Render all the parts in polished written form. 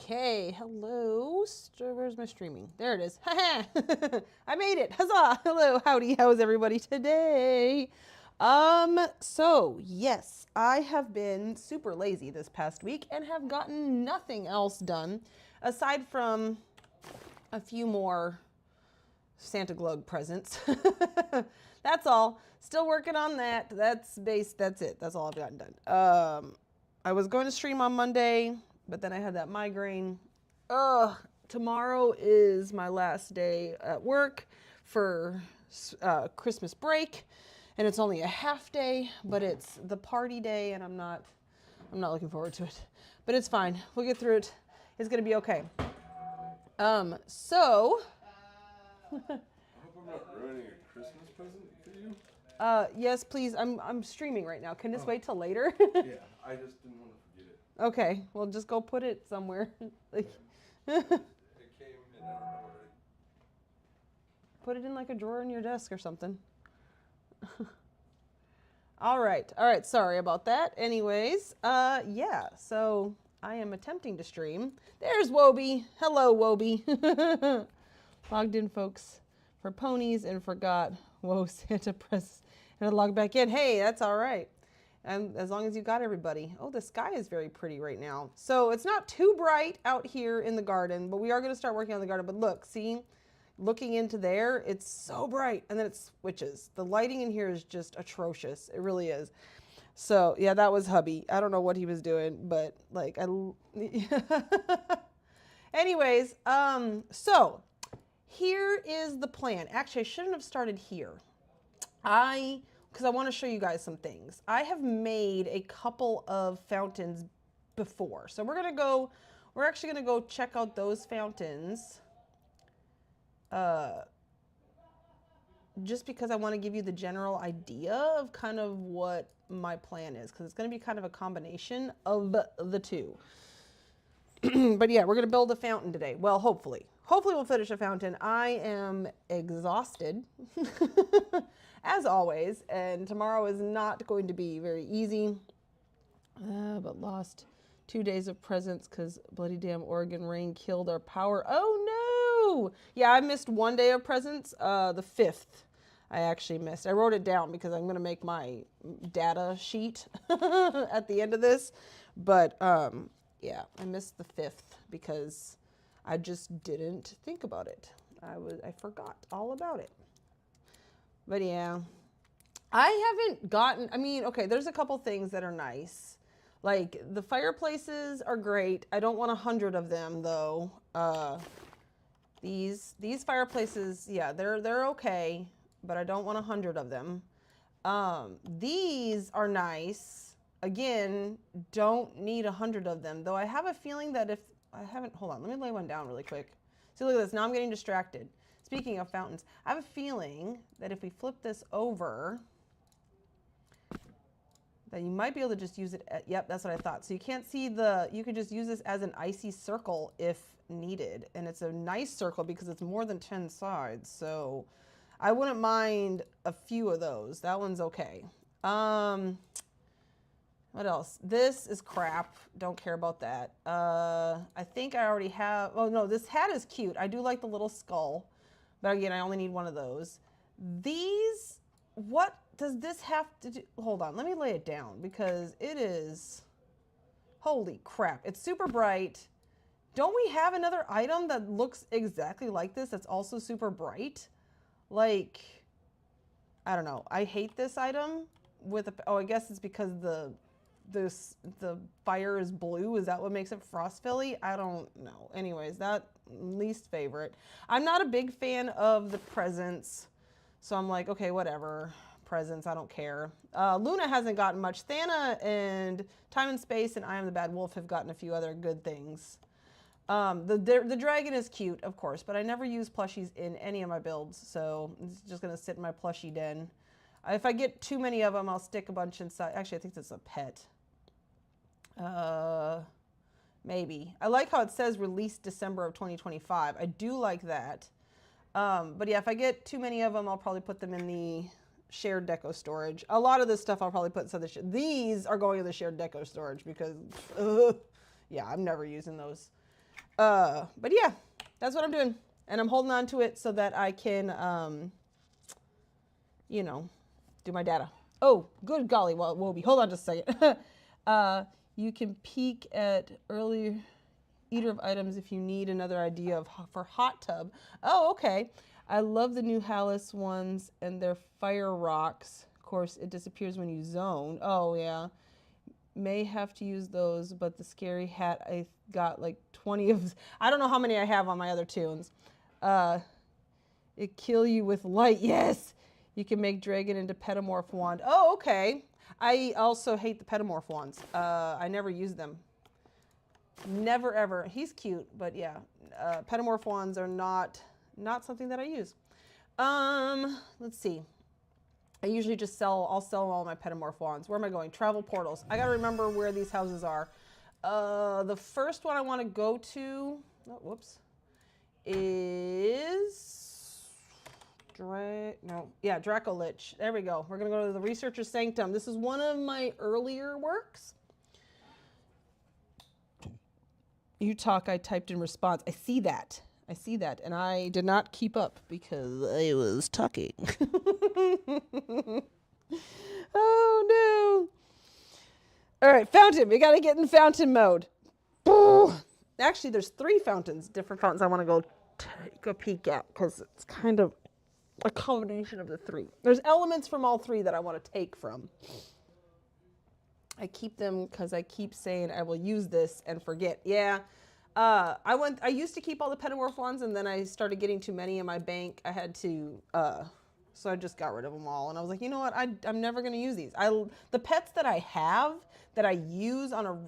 Okay, hello. Where's my streaming? There it is. I made it. Huzzah! Hello, howdy. How is everybody today? So yes, I have been super lazy this past week and have gotten nothing else done aside from a few more Santa Glug presents. That's all. Still working on that. That's it. That's all I've gotten done. I was going to stream on Monday, but then I had that migraine. Tomorrow is my last day at work for Christmas break, and it's only a half day, but it's the party day, and I'm not looking forward to it. But it's fine. We'll get through it. It's gonna be okay. So. I hope I'm not ruining a Christmas present for you. Yes, please. I'm streaming right now. Can this wait till later? Yeah, I just didn't want to forget it. Okay, well, just go put it somewhere. Like, it came and I don't know where put it in like a drawer in your desk or something. All right. Sorry about that. Anyways, yeah. So I am attempting to stream. There's Wobie. Hello, Wobie. Logged in, folks, for ponies and forgot. Whoa, Santa press and I log back in. Hey, that's all right. And as long as you got everybody. Oh, the sky is very pretty right now. So it's not too bright out here in the garden, but we are going to start working on the garden. But look, see, looking into there, it's so bright. And then it switches. The lighting in here is just atrocious. It really is. So yeah, that was hubby. I don't know what he was doing, but like, anyways, so here is the plan. Actually, I shouldn't have started here. I because I want to show you guys some things. I have made a couple of fountains before. So we're actually going to go check out those fountains. Just because I want to give you the general idea of kind of what my plan is, because it's going to be kind of a combination of the two. But yeah, we're going to build a fountain today. Well, hopefully. Hopefully we'll finish a fountain. I am exhausted, as always, and tomorrow is not going to be very easy. But lost 2 days of presents because bloody damn Oregon rain killed our power. Oh no! Yeah, I missed 1 day of presents. The 5th I actually missed. I wrote it down because I'm going to make my data sheet at the end of this. But yeah, I missed the 5th because I just didn't think about it. I forgot all about it. But yeah, I haven't gotten, I mean, okay, there's a couple things that are nice. Like the fireplaces are great. I don't want 100 of them though. These fireplaces, yeah, they're okay, but I don't want 100 of them. These are nice. Again, don't need 100 of them, though I have a feeling that if I haven't, hold on, let me lay one down really quick. See, look at this, now I'm getting distracted. Speaking of fountains, I have a feeling that if we flip this over, that you might be able to just use it, yep, that's what I thought. So you can't see you could just use this as an icy circle if needed. And it's a nice circle because it's more than 10 sides. So I wouldn't mind a few of those. That one's okay. What else? This is crap. Don't care about that. I think I already have, oh no, this hat is cute. I do like the little skull, but again, I only need one of those. These, what does this have to do? Hold on, let me lay it down because it is, holy crap. It's super bright. Don't we have another item that looks exactly like this that's also super bright? Like, I don't know. I hate this item with a, oh, I guess it's because the fire is blue. Is that what makes it Frostphilly? I don't know. Anyways, that least favorite. I'm not a big fan of the presents, so I'm like, okay, whatever. Presents, I don't care. Luna hasn't gotten much. Thana and Time and Space and I Am the Bad Wolf have gotten a few other good things. The dragon is cute, of course, but I never use plushies in any of my builds, so it's just gonna sit in my plushie den. If I get too many of them, I'll stick a bunch inside. Actually, I think that's a pet. Maybe. I like how it says released December of 2025. I do like that. But yeah, if I get too many of them, I'll probably put them in the shared deco storage. A lot of this stuff I'll probably put inside the these are going in the shared deco storage because, yeah, I'm never using those. But yeah, that's what I'm doing. And I'm holding on to it so that I can, you know, do my data. Oh, good golly, well, Wobie, hold on just a second. You can peek at earlier eater of items if you need another idea for hot tub. Oh, okay. I love the new Hallis ones and their fire rocks. Of course, it disappears when you zone. Oh, yeah. May have to use those, but the scary hat, I got like 20 of, I don't know how many I have on my other tunes. It kill you with light. Yes. You can make dragon into petamorph wand. Oh, okay. I also hate the petamorph wands. I never use them. Never ever. He's cute, but yeah, petamorph wands are not something that I use. Let's see. I usually just I'll sell all my petamorph wands. Where am I going? Travel portals. I gotta remember where these houses are. The first one I want to go to, oh, whoops, is Dracolich. There we go. We're gonna go to the Researcher's Sanctum. This is one of my earlier works. You talk, I typed in response. I see that. And I did not keep up because I was talking. Oh no. All right, fountain. We got to get in fountain mode. Actually, there's 3 fountains, different fountains I want to go take a peek at because it's kind of a combination of the 3. There's elements from all 3 that I want to take from. I keep them because I keep saying I will use this and forget. Yeah. I used to keep all the petamorph ones, and then I started getting too many in my bank. I had to So I just got rid of them all. And I was like, you know what? I'm never going to use these. The pets that I have that I use on a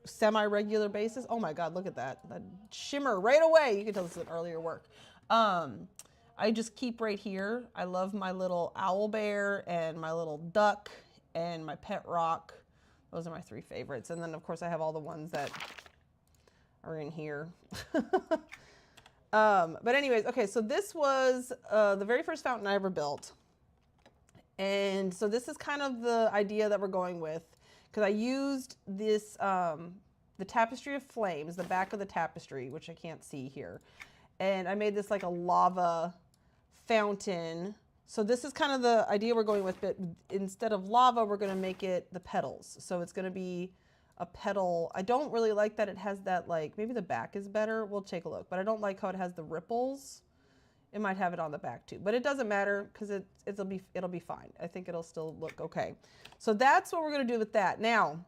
semi-regular basis. Oh my God, look at that. That shimmer right away. You can tell this is an earlier work. I just keep right here. I love my little owl bear and my little duck and my pet rock. Those are my 3 favorites. And then of course I have all the ones that are in here. But anyways, okay, so this was the very first fountain I ever built. And so this is kind of the idea that we're going with, because I used this, the tapestry of flames, the back of the tapestry, which I can't see here. And I made this like a lava fountain. So this is kind of the idea we're going with, but instead of lava, we're going to make it the petals. So it's going to be a petal. I don't really like that it has that, like, maybe the back is better. We'll take a look, but I don't like how it has the ripples. It might have it on the back too, but it doesn't matter because it'll be fine. I think it'll still look okay. So that's what we're going to do with that. Now,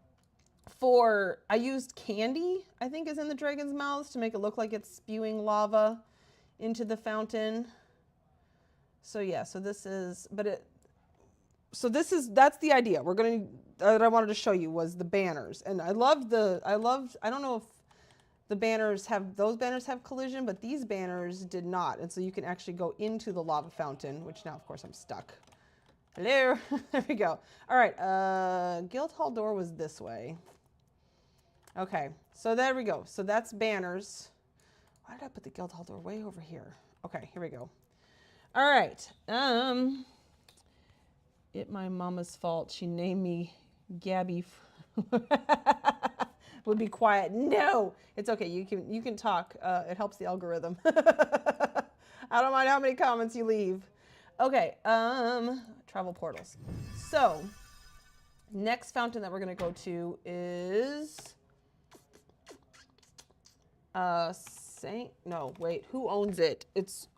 I used candy, I think is in the dragon's mouths to make it look like it's spewing lava into the fountain. So yeah, so this is, that's the idea. We're going to, that I wanted to show you was the banners. And I don't know if those banners have collision, but these banners did not. And so you can actually go into the lava fountain, which now of course I'm stuck. Hello, there we go. All right, Guildhall door was this way. Okay, so there we go. So that's banners. Why did I put the Guildhall door way over here? Okay, here we go. All right, my mama's fault. She named me Gabby. Would be quiet. No, it's okay. You can talk. It helps the algorithm. I don't mind how many comments you leave. Okay, travel portals. So next fountain that we're gonna go to is who owns it? It's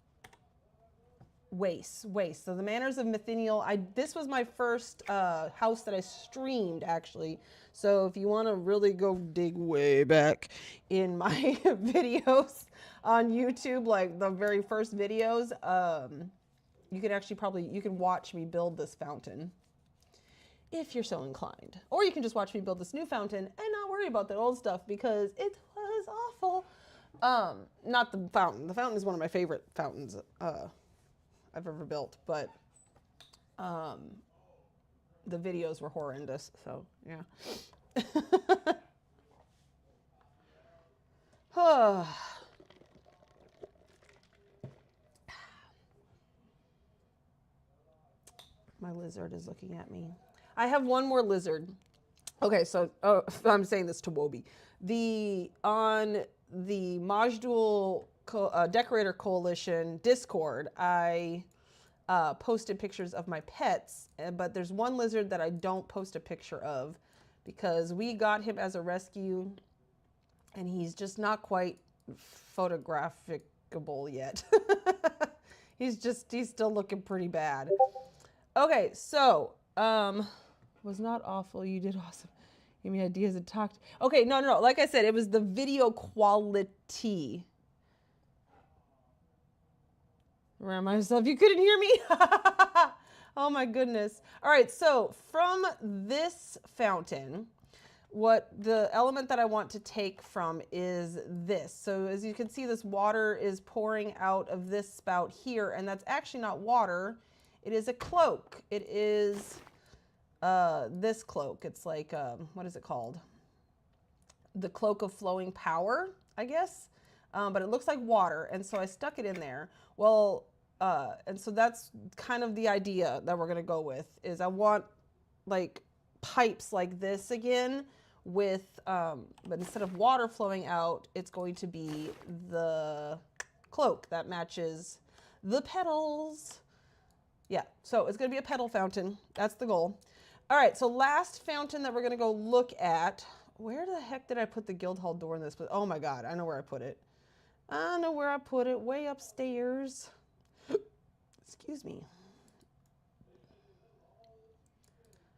Waste. So the Manors of Mythennial. This was my first house that I streamed, actually. So if you want to really go dig way back in my videos on YouTube, like the very first videos, you can actually you can watch me build this fountain if you're so inclined. Or you can just watch me build this new fountain and not worry about the old stuff because it was awful. Not the fountain. The fountain is one of my favorite fountains I've ever built, but the videos were horrendous, so yeah. My lizard is looking at me. I have one more lizard. Okay, so I'm saying this to Wobie. On the Majdual Decorator Coalition Discord, I posted pictures of my pets, but there's one lizard that I don't post a picture of because we got him as a rescue and he's just not quite photographicable yet. He's still looking pretty bad. Okay, so was not awful. You did awesome. Give me ideas and talked. Okay, no. Like I said, it was the video quality. Around myself, you couldn't hear me. Oh my goodness. All right, so from this fountain, what the element that I want to take from is this. So as you can see, this water is pouring out of this spout here, and that's actually not water. It is a cloak. It is this cloak. It's like, what is it called? The cloak of flowing power, I guess. But it looks like water, and so I stuck it in there. Well, and so that's kind of the idea that we're gonna go with, is I want like pipes like this again with, but instead of water flowing out, it's going to be the cloak that matches the petals. Yeah, so it's gonna be a petal fountain. That's the goal. All right, so last fountain that we're gonna go look at, where the heck did I put the Guildhall door in this? Oh my God, I know where I put it. I know where I put it, way upstairs. Excuse me.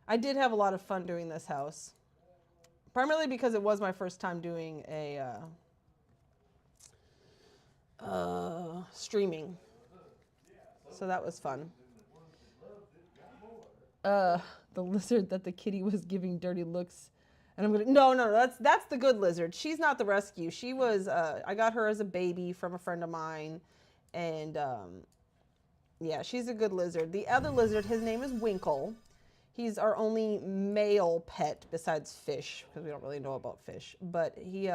I did have a lot of fun doing this house, primarily because it was my first time doing a streaming. So that was fun. The lizard that the kitty was giving dirty looks. And I'm gonna no, that's the good lizard. She's not the rescue. She was I got her as a baby from a friend of mine, and yeah, she's a good lizard. The other lizard, his name is Winkle. He's our only male pet besides fish, because we don't really know about fish. But he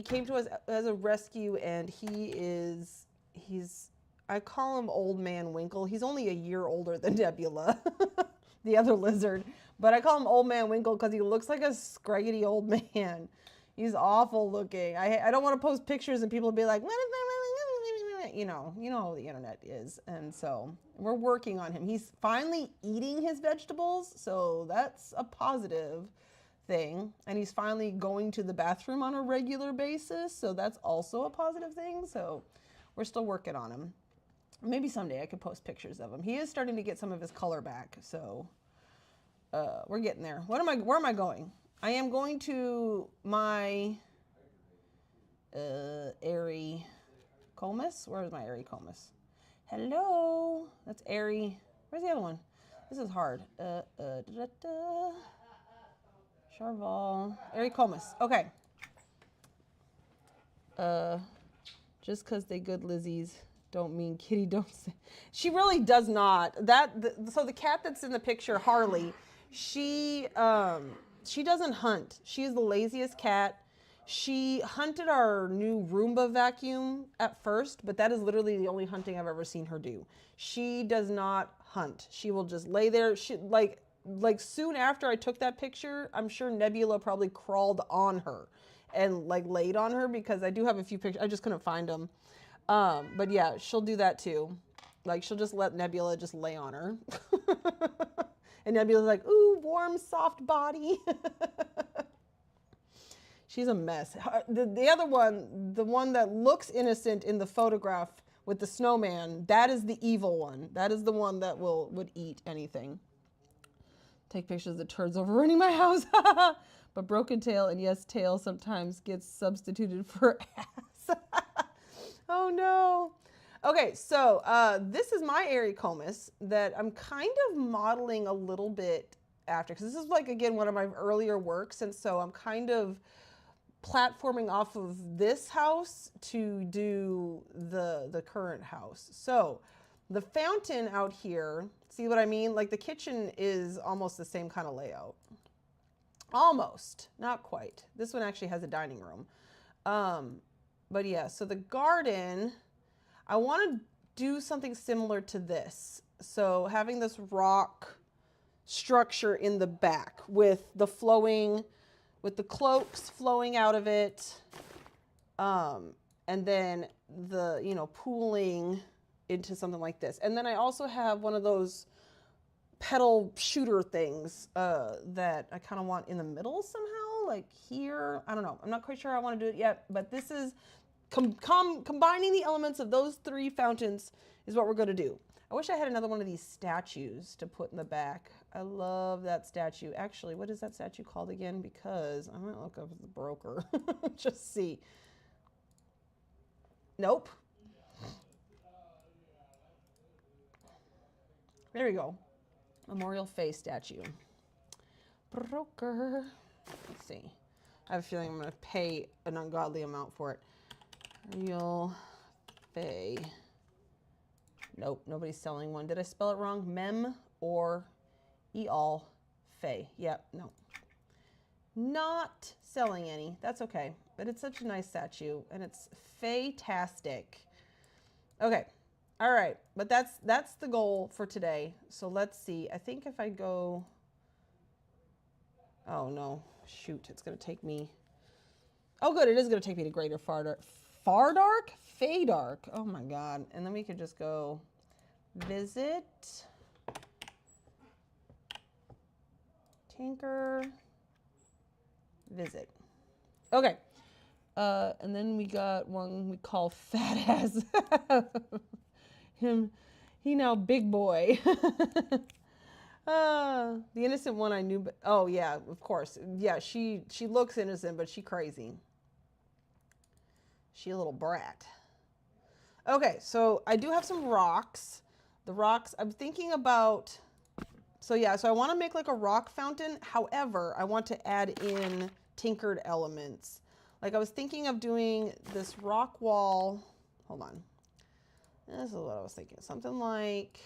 came to us as a rescue, and he's I call him Old Man Winkle. He's only a year older than Nebula, the other lizard. But I call him Old Man Winkle because he looks like a scraggly old man. He's awful looking. I don't want to post pictures and people will be like, what is that? You know how the internet is. And so we're working on him. He's finally eating his vegetables, so that's a positive thing. And he's finally going to the bathroom on a regular basis, so that's also a positive thing. So we're still working on him. Maybe someday I could post pictures of him. He is starting to get some of his color back, so we're getting there. Where am I going? I am going to my Airy Comus. Where is my Airy Comus? Hello. That's Airy. Where's the other one? This is hard. Charval. Airy Comus. Okay. Just because they good Lizzies don't mean kitty don't say. She really does not. So the cat that's in the picture, Harley, she doesn't hunt. She is the laziest cat. She hunted our new Roomba vacuum at first, but that is literally the only hunting I've ever seen her do. She does not hunt. She will just lay there. She like soon after I took that picture, I'm sure Nebula probably crawled on her and like laid on her, because I do have a few pictures. I just couldn't find them. But yeah, she'll do that too. Like she'll just let Nebula just lay on her. And Nebula's like, ooh, warm, soft body. She's a mess. The other one, the one that looks innocent in the photograph with the snowman, that is the evil one. That is the one that would eat anything. Take pictures of the turds overrunning my house. But broken tail, and yes, tail sometimes gets substituted for ass. Oh no. Okay, so this is my Airy Comus that I'm kind of modeling a little bit after, because this is like, again, one of my earlier works, and so I'm kind of platforming off of this house to do the current house. So the fountain out here, see what I mean? Like the kitchen is almost the same kind of layout. Almost, not quite. This one actually has a dining room. But yeah, so the garden, I want to do something similar to this. So having this rock structure in the back with the cloaks flowing out of it. And then the, pooling into something like this. And then I also have one of those petal shooter things that I kind of want in the middle somehow, like here. I don't know. I'm not quite sure how I want to do it yet, but this is combining the elements of those three fountains is what we're going to do. I wish I had another one of these statues to put in the back. I love that statue. Actually, what is that statue called again? Because I'm going to look up the broker. Just see. Nope. There we go. Memorial Faye statue. Broker. Let's see. I have a feeling I'm going to pay an ungodly amount for it. Real Faye. Nope, nobody's selling one. Did I spell it wrong? Mem or Eal Faye. Yep, no. Not selling any. That's okay. But it's such a nice statue, and it's Faye-tastic. Okay. All right. But that's the goal for today. So let's see. I think if I go... Oh, no. Shoot. It's going to take me... Oh, good. It is going to take me to Greater Fardark. Fardark? Faydark. Oh, my God. And then we could just go visit... Tinker... Visit. Okay. And then we got one we call Fat Ass. He now big boy. The innocent one I knew, but oh yeah, of course. Yeah, she looks innocent, but she crazy. She a little brat. Okay, so I do have some rocks. The rocks, I'm thinking about So yeah, so I want to make like a rock fountain. However, I want to add in tinkered elements. Like I was thinking of doing this rock wall. Hold on. This is what I was thinking. Something like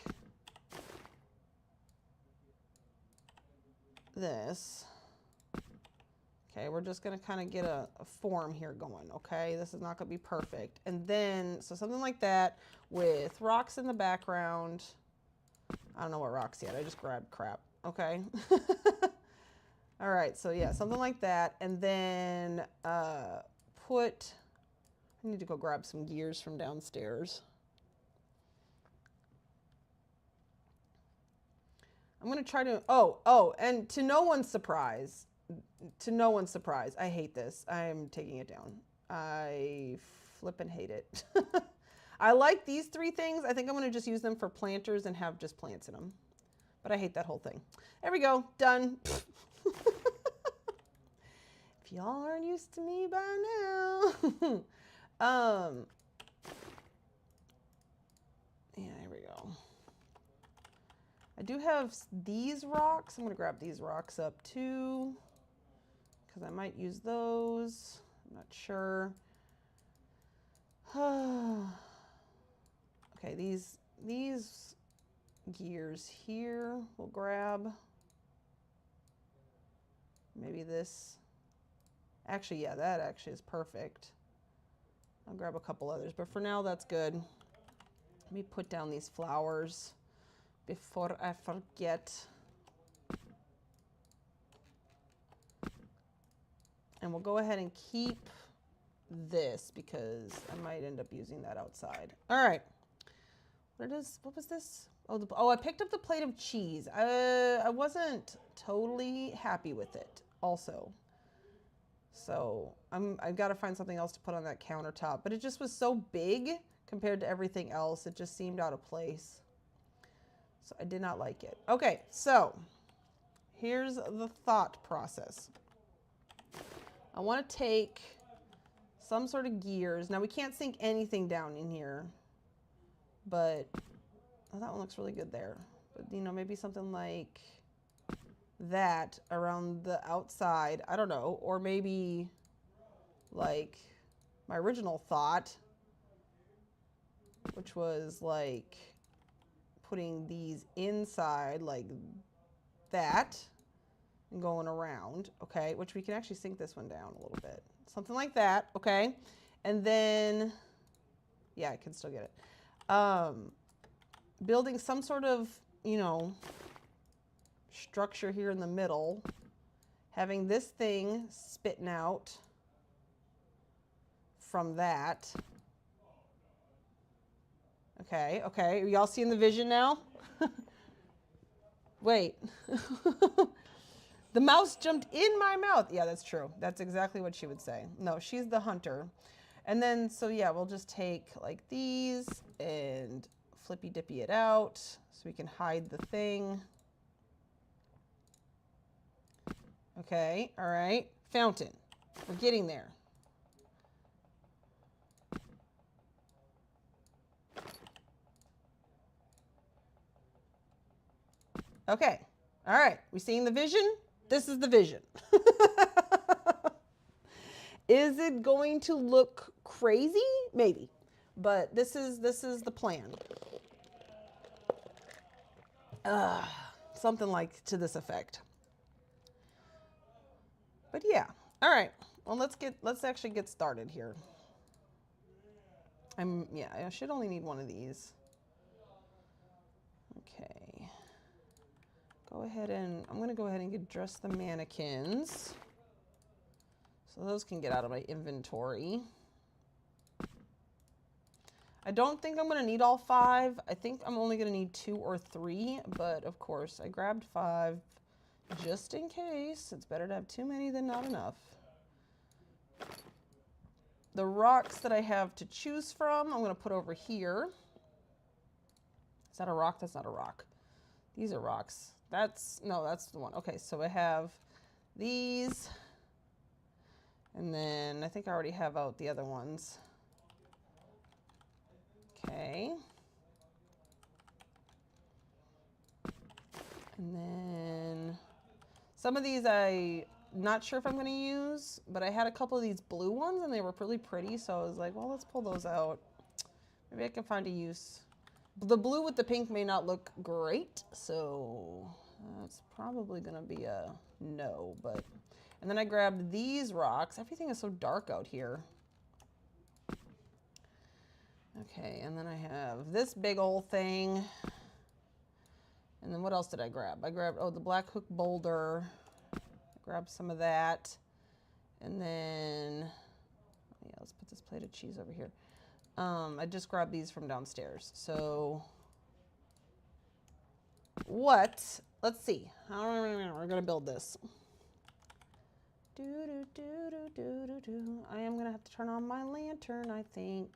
this. Okay, we're just gonna kind of get a form here going, okay? This is not gonna be perfect. And then, so something like that with rocks in the background. I don't know what rocks yet, I just grabbed crap, okay? All right, so yeah, something like that. And then I need to go grab some gears from downstairs. I'm gonna try to, and to no one's surprise, I hate this. I'm taking it down. I flippin' hate it. I like these three things. I think I'm gonna just use them for planters and have just plants in them. But I hate that whole thing. There we go, done. If y'all aren't used to me by now. Yeah, here we go. I do have these rocks. I'm gonna grab these rocks up too, because I might use those. I'm not sure. Okay, these gears here we'll grab. Maybe this. Actually, yeah, that actually is perfect. I'll grab a couple others, but for now that's good. Let me put down these flowers before I forget. And we'll go ahead and keep this because I might end up using that outside. All right. What was this? Oh, I picked up the plate of cheese. I wasn't totally happy with it also. So I've got to find something else to put on that countertop, but it just was so big compared to everything else. It just seemed out of place. So I did not like it. Okay, so here's the thought process. I want to take some sort of gears. Now we can't sink anything down in here, but oh, that one looks really good there. But you know, maybe something like that around the outside. I don't know, or maybe like my original thought, which was like putting these inside like that and going around, okay, which we can actually sink this one down a little bit. Something like that, okay? And then, yeah, I can still get it. Building some sort of, you know, structure here in the middle, having this thing spitting out from that. Okay, okay, are y'all seeing the vision now? Wait. The mouse jumped in my mouth. Yeah, that's true. That's exactly what she would say. No, she's the hunter. And then, so yeah, we'll just take like these and flippy dippy it out so we can hide the thing. Okay, all right. Fountain. We're getting there. Okay, all right. We seeing the vision? This is the vision. Is it going to look crazy? Maybe, but this is the plan. Something like to this effect. But yeah, all right. Well, let's actually get started here. I should only need one of these. Okay. I'm gonna go ahead and dress the mannequins. So those can get out of my inventory. I don't think I'm gonna need all 5. I think I'm only gonna need 2 or 3, but of course I grabbed 5 just in case. It's better to have too many than not enough. The rocks that I have to choose from, I'm gonna put over here. Is that a rock? That's not a rock. These are rocks. That's the one. Okay, so I have these, and then I think I already have out the other ones. Okay. And then some of these I'm not sure if I'm going to use, but I had a couple of these blue ones and they were really pretty. So I was like, well, let's pull those out. Maybe I can find a use. The blue with the pink may not look great, so that's probably going to be a no. But and then I grabbed these rocks. Everything is so dark out here. Okay, and then I have this big old thing. And then what else did I grab? I grabbed, oh, the black hook boulder. I grabbed some of that. And then, yeah, let's put this plate of cheese over here. I just grabbed these from downstairs. So let's see. How are we going to build this? I am going to have to turn on my lantern, I think.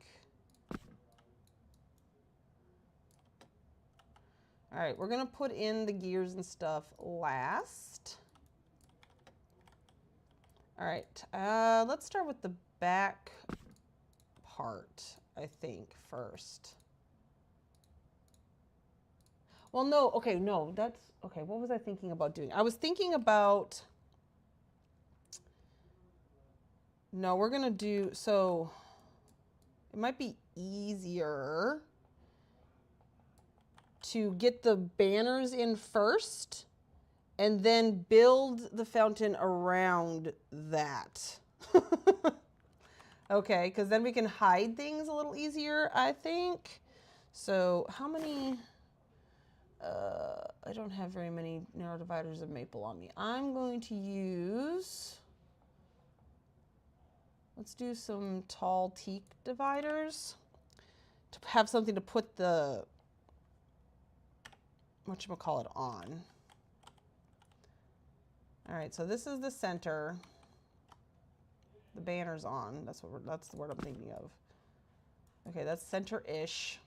All right, we're going to put in the gears and stuff last. All right, let's start with the back part, I think, first. Well, no, okay, no, that's, okay, what was I thinking about doing? I was thinking about, no, we're going to do, so it might be easier to get the banners in first and then build the fountain around that. Okay, because then we can hide things a little easier, I think. So how many, I don't have very many narrow dividers of maple on me. I'm going to use, let's do some tall teak dividers to have something to put the, whatchamacallit on. All right, so this is the center. The banner's on. That's the word I'm thinking of. Okay, that's center-ish.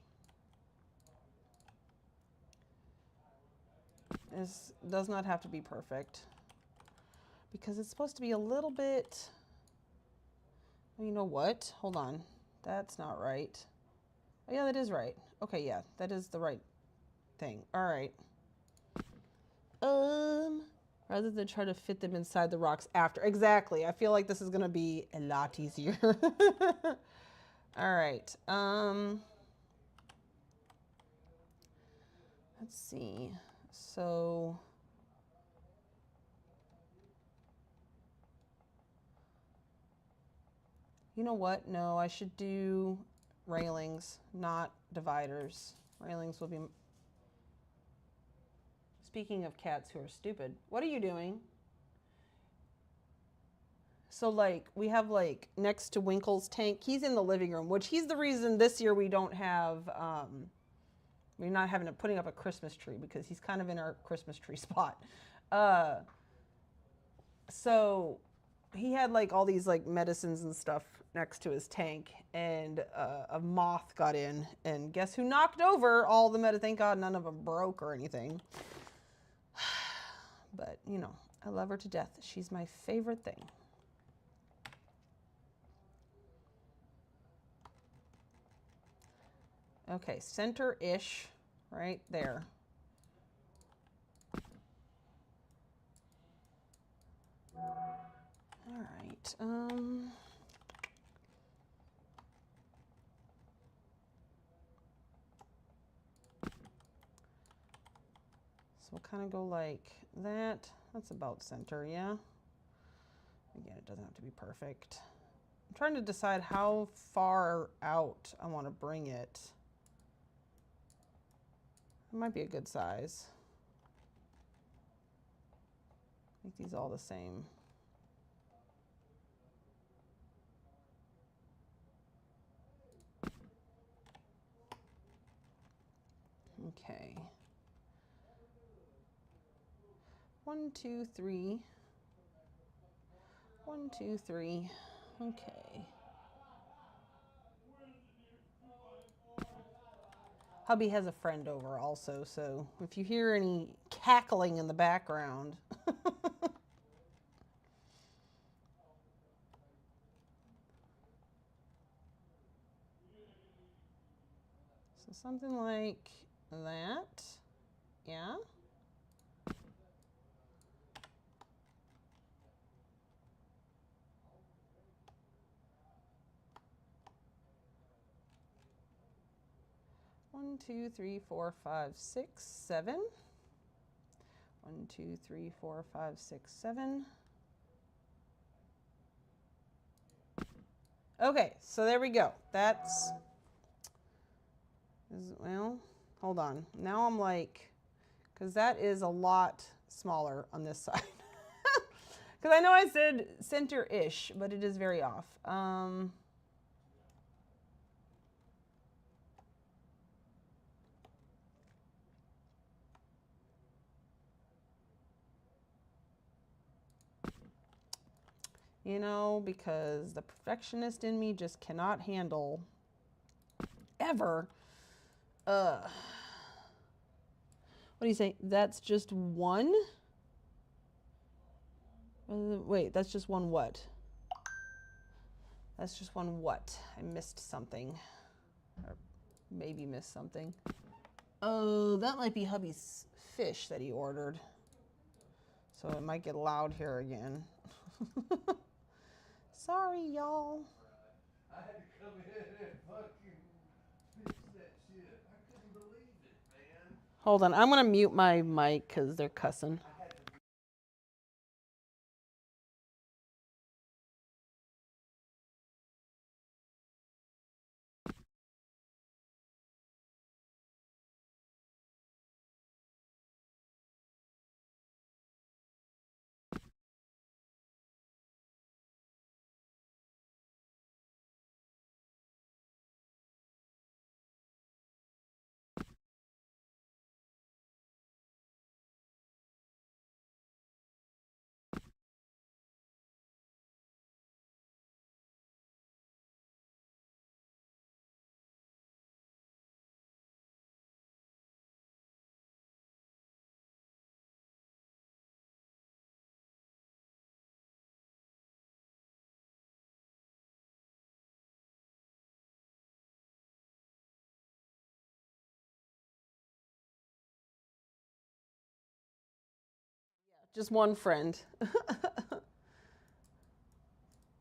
This does not have to be perfect because it's supposed to be a little bit. You know what? Hold on. That's not right. Oh yeah, that is right. Okay, yeah, that is the right thing. All right. Rather than try to fit them inside the rocks after. Exactly. I feel like this is going to be a lot easier. All right. Let's see. So you know what? No, I should do railings, not dividers. Railings will be... Speaking of cats who are stupid, what are you doing? So like we have like next to Winkle's tank, he's in the living room, which he's the reason this year we don't have, we're not having putting up a Christmas tree because he's kind of in our Christmas tree spot. So he had like all these like medicines and stuff next to his tank, and a moth got in, and guess who knocked over all the medicine? Thank God none of them broke or anything. But, you know, I love her to death. She's my favorite thing. Okay, center-ish, right there. All right. So we'll kind of go like that. That's about center, yeah? Again, it doesn't have to be perfect. I'm trying to decide how far out I want to bring it. It might be a good size. Make these all the same. Okay. 1, 2, 3. 1, 2, 3. Okay. Hubby has a friend over also, so if you hear any cackling in the background. So something like that. Yeah. 1, 2, 3, 4, 5, 6, 7. 1, 2, 3, 4, 5, 6, 7. Okay, so there we go. That's, well, hold on. Now I'm like, because that is a lot smaller on this side. Because I know I said center-ish, but it is very off. You know, because the perfectionist in me just cannot handle ever. What do you say? That's just one? Wait, that's just one what? That's just one what? I missed something. Or maybe missed something. Oh, that might be hubby's fish that he ordered. So it might get loud here again. Sorry, y'all. I had to come in and fucking fix that shit. I couldn't believe it, man. Hold on, I'm gonna mute my mic because they're cussing. Just one friend.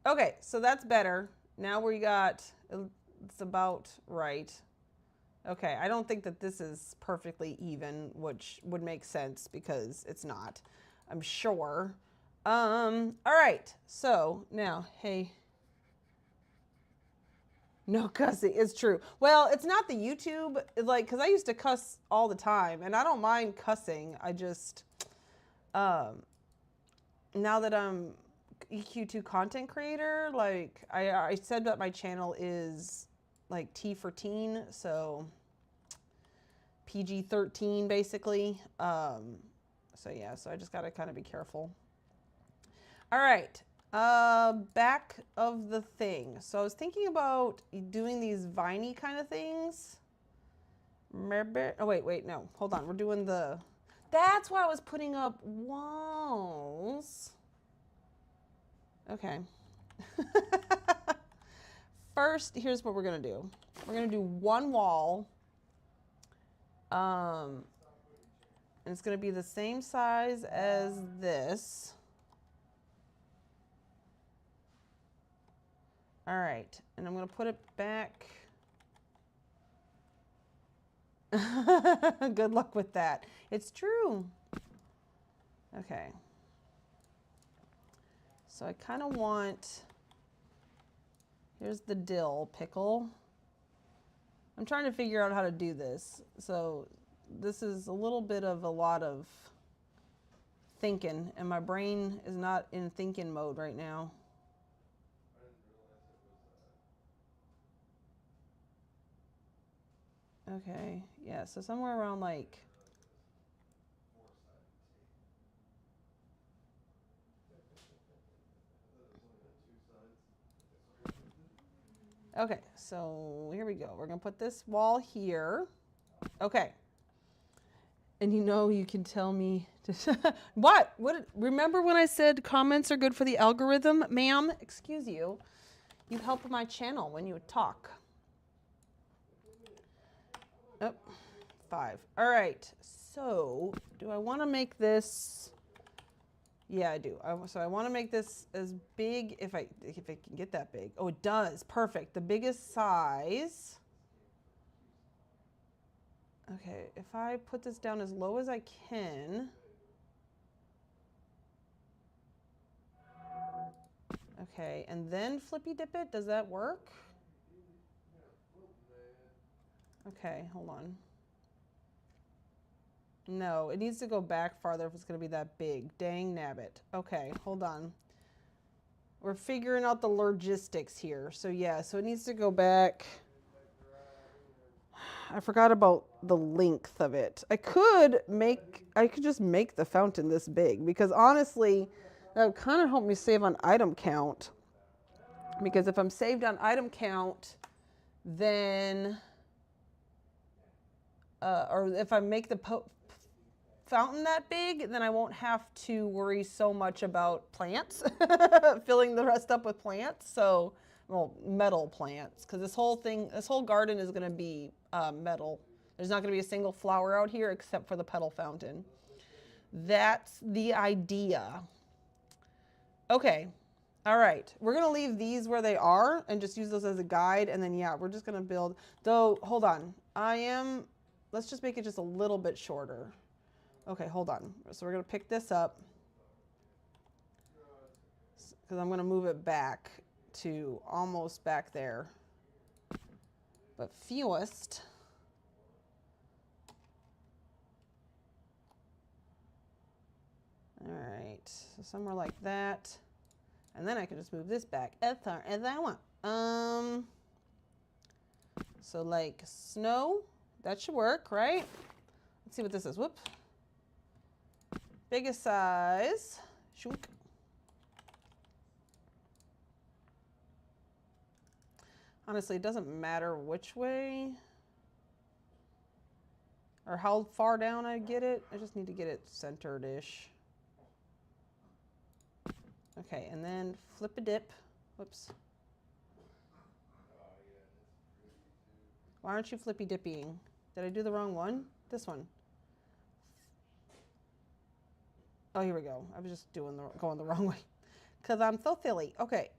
Okay, so that's better. Now we got, it's about right. Okay, I don't think that this is perfectly even, which would make sense because it's not, I'm sure. All right, so now, hey. No cussing, it's true. Well, it's not the YouTube, like, because I used to cuss all the time, and I don't mind cussing. I just, now that I'm EQII content creator, like, I said that my channel is, like, T for teen, so PG-13, basically. So, yeah, so I just got to kind of be careful. All right. Back of the thing. So I was thinking about doing these viney kind of things. Oh, wait, no. Hold on. We're doing the... That's why I was putting up walls. Okay. First, here's what we're going to do. We're going to do one wall. And it's going to be the same size as this. All right, and I'm going to put it back. Good luck with that. It's true. Okay. So I kind of want, here's the dill pickle. I'm trying to figure out how to do this. So this is a little bit of a lot of thinking, and my brain is not in thinking mode right now. Okay, yeah, so somewhere around like, okay, so here we go. We're gonna put this wall here. Okay. And you know, you can tell me to what? Remember when I said comments are good for the algorithm, ma'am? Excuse you. You help my channel when you talk. Oh, 5. All right. So, do I want to make this? Yeah, I do. So I want to make this as big if it can get that big. Oh, it does. Perfect. The biggest size. Okay, if I put this down as low as I can. Okay, and then flippy dip it, does that work? Okay, hold on. No, it needs to go back farther if it's gonna be that big. Dang nabbit. Okay, hold on. We're figuring out the logistics here. So yeah, so it needs to go back. I forgot about the length of it. I could just make the fountain this big because honestly, that would kind of help me save on item count. Because if I'm saved on item count, then, or if I make the fountain that big, then I won't have to worry so much about plants, filling the rest up with plants. So, well, metal plants, because this whole garden is going to be metal. There's not going to be a single flower out here except for the petal fountain. That's the idea. Okay. All right. We're going to leave these where they are and just use those as a guide. And then, yeah, we're just going to build. Though, hold on. Let's just make it just a little bit shorter. Okay, hold on. So we're going to pick this up because I'm going to move it back to almost back there. But fewest. All right, so somewhere like that. And then I can just move this back as far as I want. So like snow, that should work, right? Let's see what this is. Whoop. Biggest size. Shunk. Honestly, it doesn't matter which way or how far down I get it. I just need to get it centered-ish. Okay, and then flip a dip. Whoops. Why aren't you flippy dipping? Did I do the wrong one? This one. Oh, here we go. I was just going the wrong way because I'm so silly. Okay,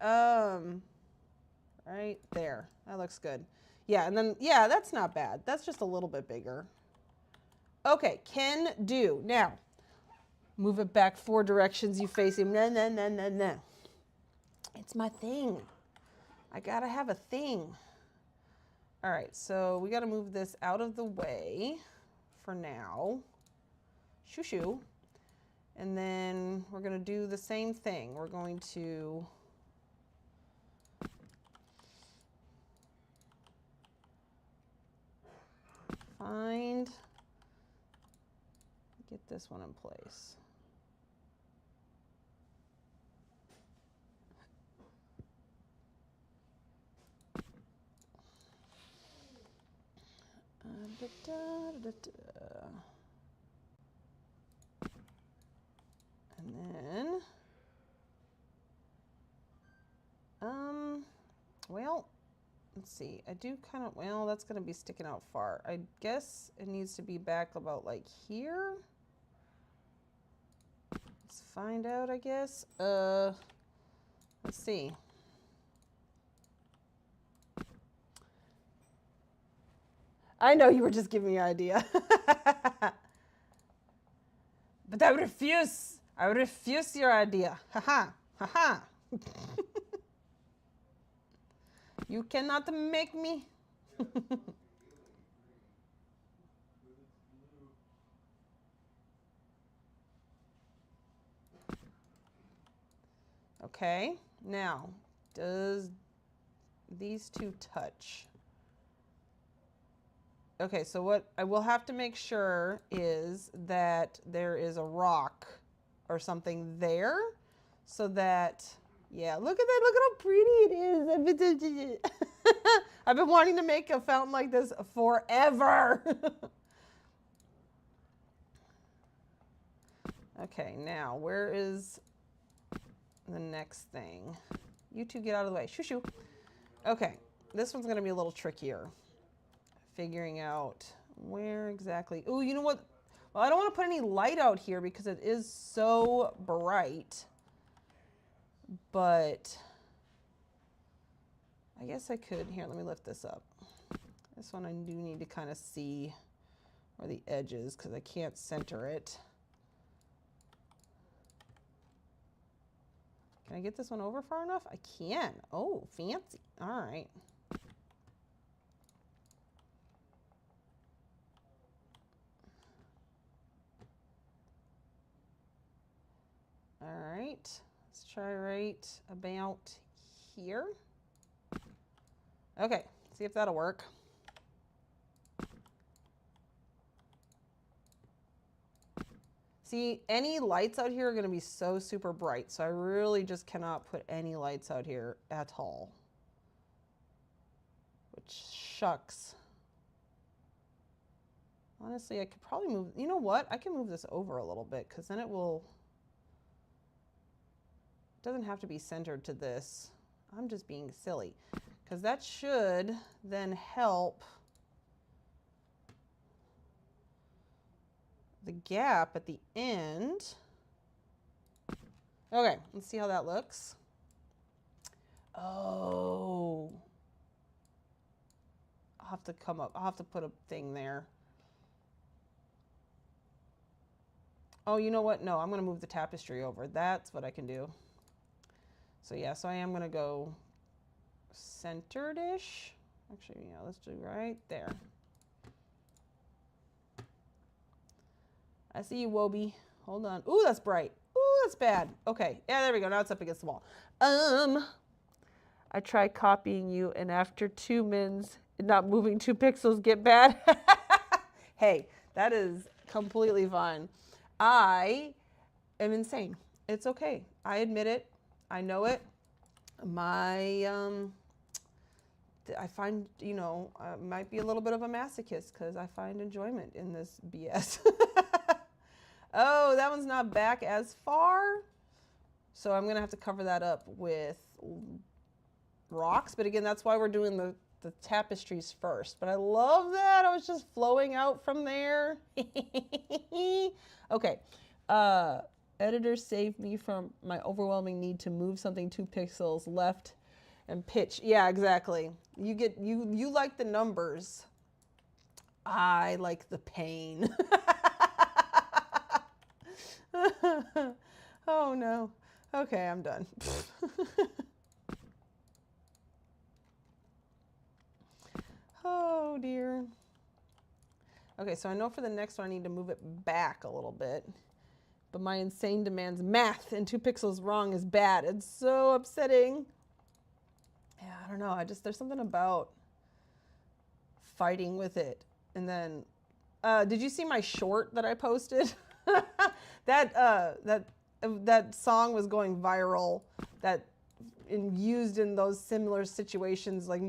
right there. That looks good. Yeah, and then, yeah, that's not bad. That's just a little bit bigger. Okay, can do. Now, move it back 4 directions you face him. No, no, no, no, no. It's my thing. I gotta have a thing. All right, so we gotta move this out of the way for now. Shoo shoo. And then we're gonna do the same thing. We're going to get this one in place. And then, well, let's see. I do kind of, well, that's going to be sticking out far. I guess it needs to be back about like here. Let's find out, I guess. Let's see. I know you were just giving me an idea. But I refuse. I refuse your idea. Haha. Haha. You cannot make me. Okay. Now, does these two touch? Okay, so what I will have to make sure is that there is a rock or something there so that, yeah, look at that. Look at how pretty it is. I've been wanting to make a fountain like this forever. Okay, now where is the next thing? You two get out of the way. Shoo shoo. Okay, this one's going to be a little trickier. Figuring out where exactly. Oh, you know what? Well, I don't want to put any light out here because it is so bright. But I guess I could. Here, let me lift this up. This one I do need to kind of see or the edges because I can't center it. Can I get this one over far enough? I can. Oh, fancy. All right. All right. Let's try right about here. Okay. See if that'll work. See, any lights out here are going to be so super bright, so I really just cannot put any lights out here at all. Which shucks. Honestly, I could probably move, you know what? I can move this over a little bit because then it doesn't have to be centered to this. I'm just being silly because that should then help the gap at the end. Okay, let's see how that looks. Oh. I'll have to come up. I'll have to put a thing there. Oh, you know what? No, I'm going to move the tapestry over. That's what I can do. So yeah, so I am going to go centered-ish. Actually, yeah, let's do right there. I see you, Wobie. Hold on. Ooh, that's bright. Ooh, that's bad. Okay. Yeah, there we go. Now it's up against the wall. I try copying you, and after 2 mins, not moving 2 pixels get bad. Hey, that is completely fine. I am insane. It's okay. I admit it. I know it. I find, you know, I might be a little bit of a masochist because I find enjoyment in this BS. Oh, that one's not back as far. So I'm going to have to cover that up with rocks. But again, that's why we're doing the tapestries first. But I love that. I was just flowing out from there. Okay. Editor saved me from my overwhelming need to move something 2 pixels left and pitch. Yeah, exactly. You like the numbers. I like the pain. Oh no. Okay, I'm done. Oh dear. Okay, so I know for the next one I need to move it back a little bit. But my insane demands math, and 2 pixels wrong is bad. It's so upsetting. Yeah, I don't know. There's something about fighting with it. And then, did you see my short that I posted? That song was going viral. Used in those similar situations, like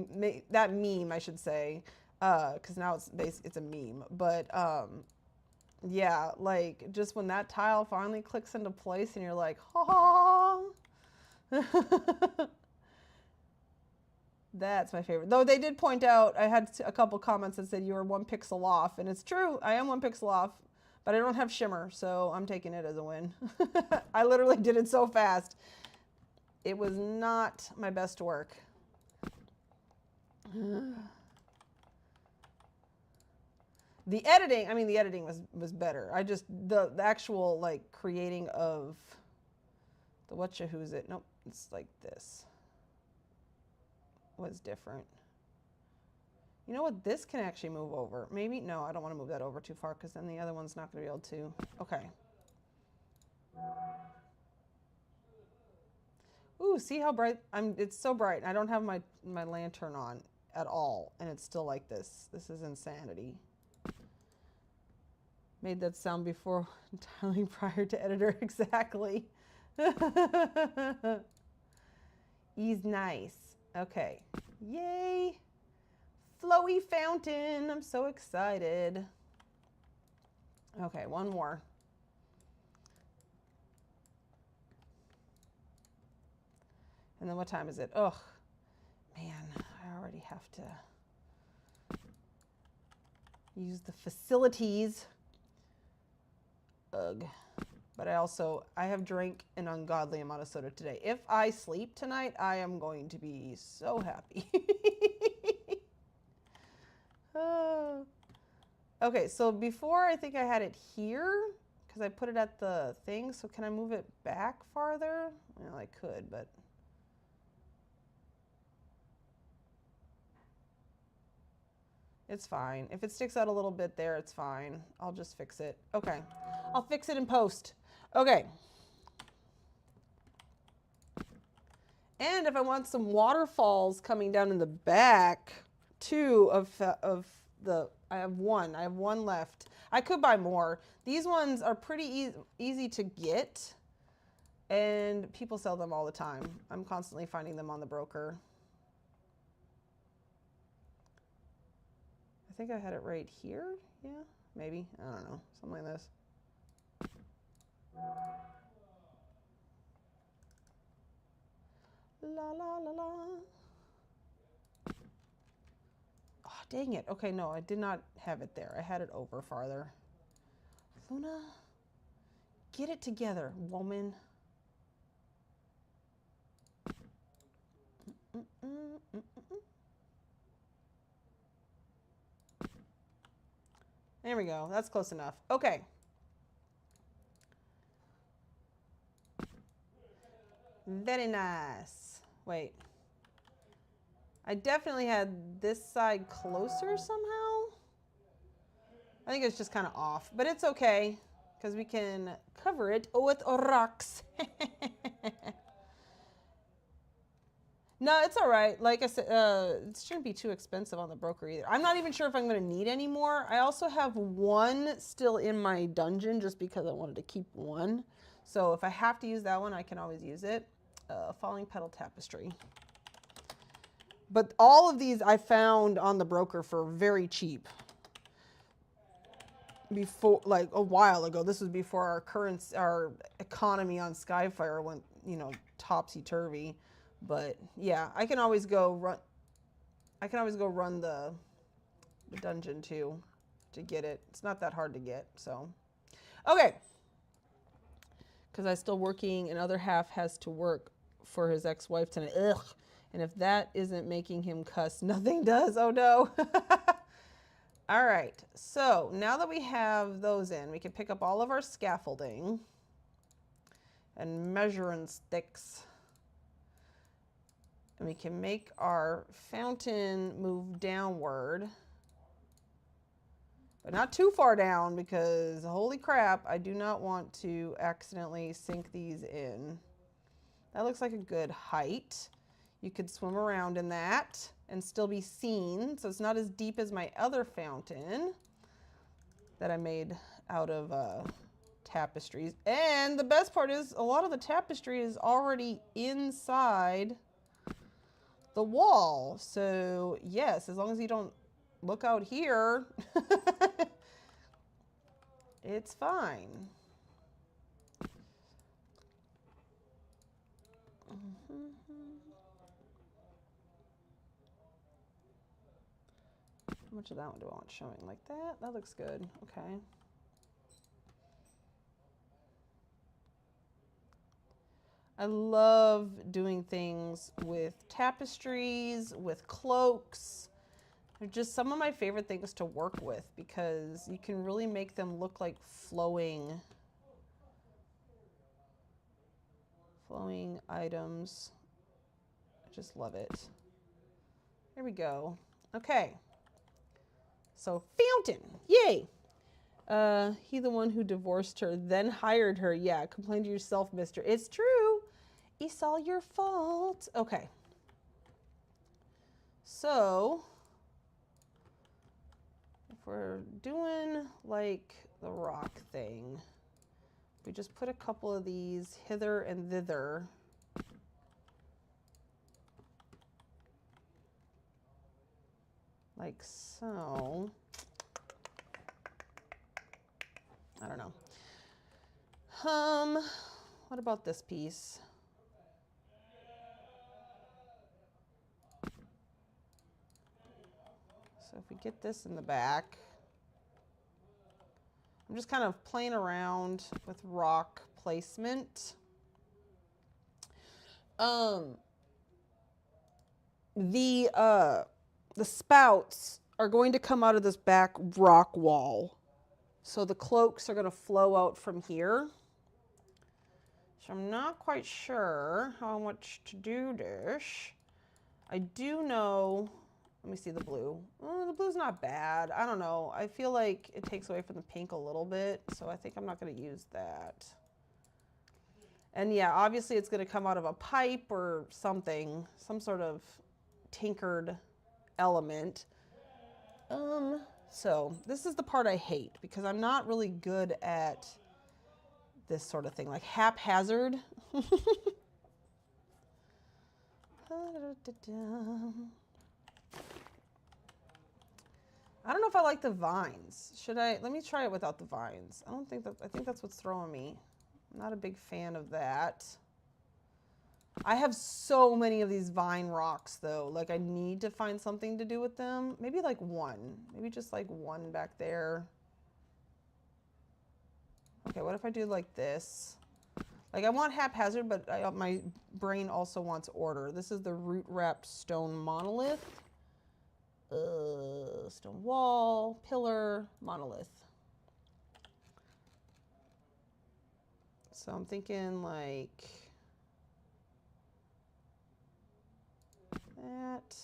that meme, I should say, because now it's a meme. But yeah, like just when that tile finally clicks into place, and you're like, ha. That's my favorite. Though they did point out, I had a couple comments that said you were 1 pixel off, and it's true. I am 1 pixel off, but I don't have shimmer, so I'm taking it as a win. I literally did it so fast. It was not my best work. The editing was better. The actual like creating of the whatcha-who's it. Nope, it's like this. Was different. You know what? This can actually move over. Maybe, no, I don't want to move that over too far because then the other one's not going to be able to. Okay. Ooh, see how bright it's so bright. I don't have my lantern on at all, and it's still like this. This is insanity. Made that sound before tiling prior to editor. Exactly. He's nice. Okay. Yay. Flowy fountain. I'm so excited. Okay, one more. And then what time is it? Ugh, man, I already have to use the facilities. Ugh. But I have drank an ungodly amount of soda today. If I sleep tonight, I am going to be so happy. Okay, so before I think I had it here because I put it at the thing. So can I move it back farther? Well, I could, but. It's fine. If it sticks out a little bit there, it's fine. I'll just fix it. Okay. I'll fix it in post. Okay. And if I want some waterfalls coming down in the back, too, of the, I have one left. I could buy more. These ones are pretty easy to get, and people sell them all the time. I'm constantly finding them on the broker. I think I had it right here. Yeah, maybe. I don't know. Something like this. La la la la. Oh, dang it. Okay, no, I did not have it there. I had it over farther. Luna, get it together, woman. There we go. That's close enough. Okay. Very nice. Wait. I definitely had this side closer somehow. I think it's just kind of off, but it's okay because we can cover it with rocks. No, it's all right. Like I said, it shouldn't be too expensive on the broker either. I'm not even sure if I'm going to need any more. I also have one still in my dungeon just because I wanted to keep one. So if I have to use that one, I can always use it. Falling petal tapestry. But all of these I found on the broker for very cheap. Before, like a while ago. This was before our economy on Skyfire went, you know, topsy-turvy. But yeah, I can always go run the dungeon too to get it. It's not that hard to get, so. Okay. Because I'm still working, and other half has to work for his ex-wife tonight. Ugh. And if that isn't making him cuss, nothing does. Oh no. All right. So now that we have those in, we can pick up all of our scaffolding and measuring sticks. And we can make our fountain move downward, but not too far down because holy crap, I do not want to accidentally sink these in. That looks like a good height. You could swim around in that and still be seen. So it's not as deep as my other fountain that I made out of tapestries. And the best part is a lot of the tapestry is already inside the wall. So yes, as long as you don't look out here, it's fine. How much of that one do I want showing? Like that? That looks good. Okay. I love doing things with tapestries, with cloaks. They're just some of my favorite things to work with because you can really make them look like flowing items. I just love it. There we go. Okay. So fountain, yay. He the one who divorced her, then hired her. Yeah, complain to yourself, mister. It's true. It's all your fault. Okay. So, if we're doing like the rock thing, we just put a couple of these hither and thither. Like so. I don't know. What about this piece? So if we get this in the back, I'm just kind of playing around with rock placement. The spouts are going to come out of this back rock wall. So the cloaks are going to flow out from here. So I'm not quite sure how much to do this. I do know, let me see the blue. Oh, the blue's not bad. I don't know. I feel like it takes away from the pink a little bit, so I think I'm not going to use that. And yeah, obviously it's going to come out of a pipe or something, some sort of tinkered element. So this is the part I hate because I'm not really good at this sort of thing, like haphazard. I don't know if I like the vines. Should I? Let me try it without the vines. I think that's what's throwing me. I'm not a big fan of that. I have so many of these vine rocks though. Like I need to find something to do with them. Maybe like one. Maybe just like one back there. Okay, what if I do like this? Like I want haphazard, but my brain also wants order. This is the root wrapped stone monolith. Stone wall, pillar, monolith. So I'm thinking like that.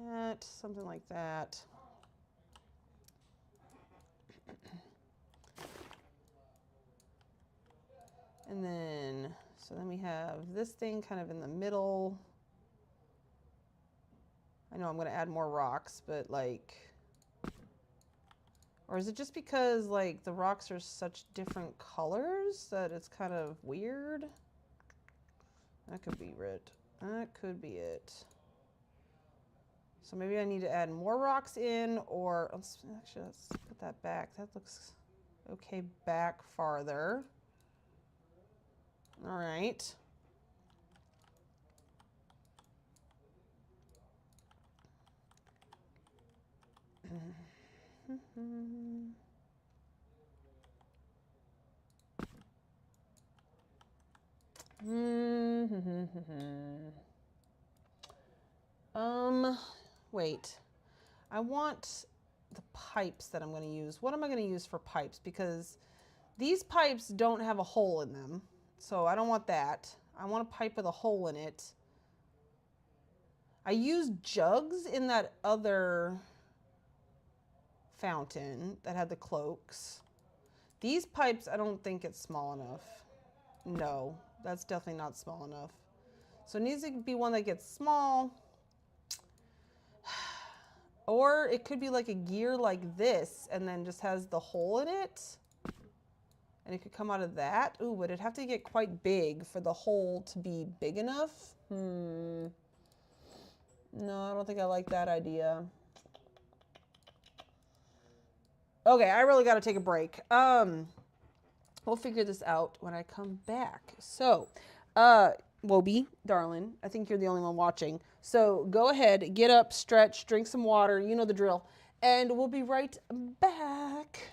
That, something like that. And then, so then we have this thing kind of in the middle. I know I'm going to add more rocks, but like, or is it just because like the rocks are such different colors that it's kind of weird? That could be it. That could be it. So maybe I need to add more rocks in, or let's put that back. That looks okay back farther. All right. Wait. I want the pipes that I'm going to use. What am I going to use for pipes? Because these pipes don't have a hole in them. So I don't want that. I want a pipe with a hole in it. I used jugs in that other fountain that had the cloaks. These pipes, I don't think it's small enough. No, that's definitely not small enough. So it needs to be one that gets small. Or it could be like a gear like this and then just has the hole in it. And it could come out of that. Ooh, but it'd have to get quite big for the hole to be big enough. No, I don't think I like that idea. Okay, I really got to take a break. We'll figure this out when I come back. So, Wobie, darling, I think you're the only one watching. So go ahead, get up, stretch, drink some water. You know the drill. And we'll be right back.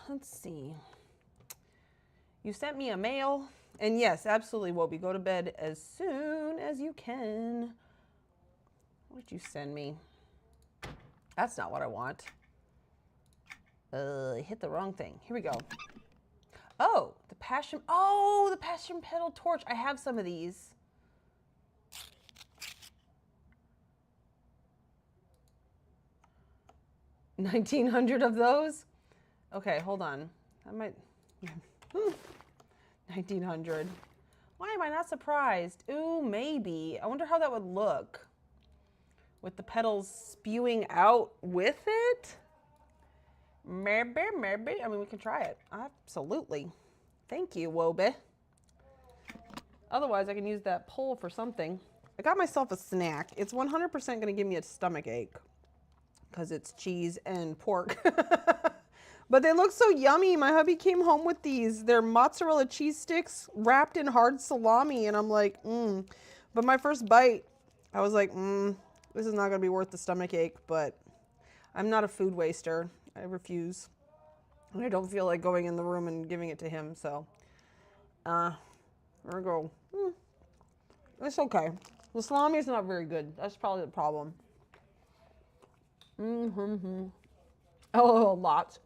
let's see. You sent me a mail. And yes, absolutely, Wobie. Go to bed as soon as you can. What did you send me? That's not what I want. I hit the wrong thing. Here we go. Oh, the passion. Oh, the passion petal torch. I have some of these. $1,900 of those? Okay, hold on. I might. 1,900. Why am I not surprised? Ooh, maybe. I wonder how that would look with the petals spewing out with it. Maybe. I mean, we can try it. Absolutely. Thank you, Wobie. Otherwise, I can use that pole for something. I got myself a snack. It's 100% going to give me a stomach ache because it's cheese and pork. But they look so yummy. My hubby came home with these. They're mozzarella cheese sticks wrapped in hard salami. And I'm like, But my first bite, I was like, this is not going to be worth the stomach ache. But I'm not a food waster. I refuse. And I don't feel like going in the room and giving it to him. So, there we go. It's okay. The salami is not very good. That's probably the problem. Oh, lots.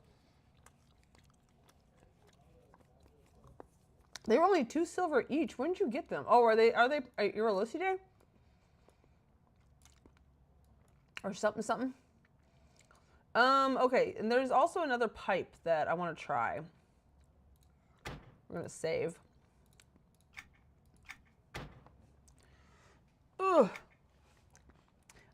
They were only $2 silver each. When did you get them? Oh, are they Eurolisi Day? Or something? Okay, and there's also another pipe that I want to try. We're gonna save. Ugh.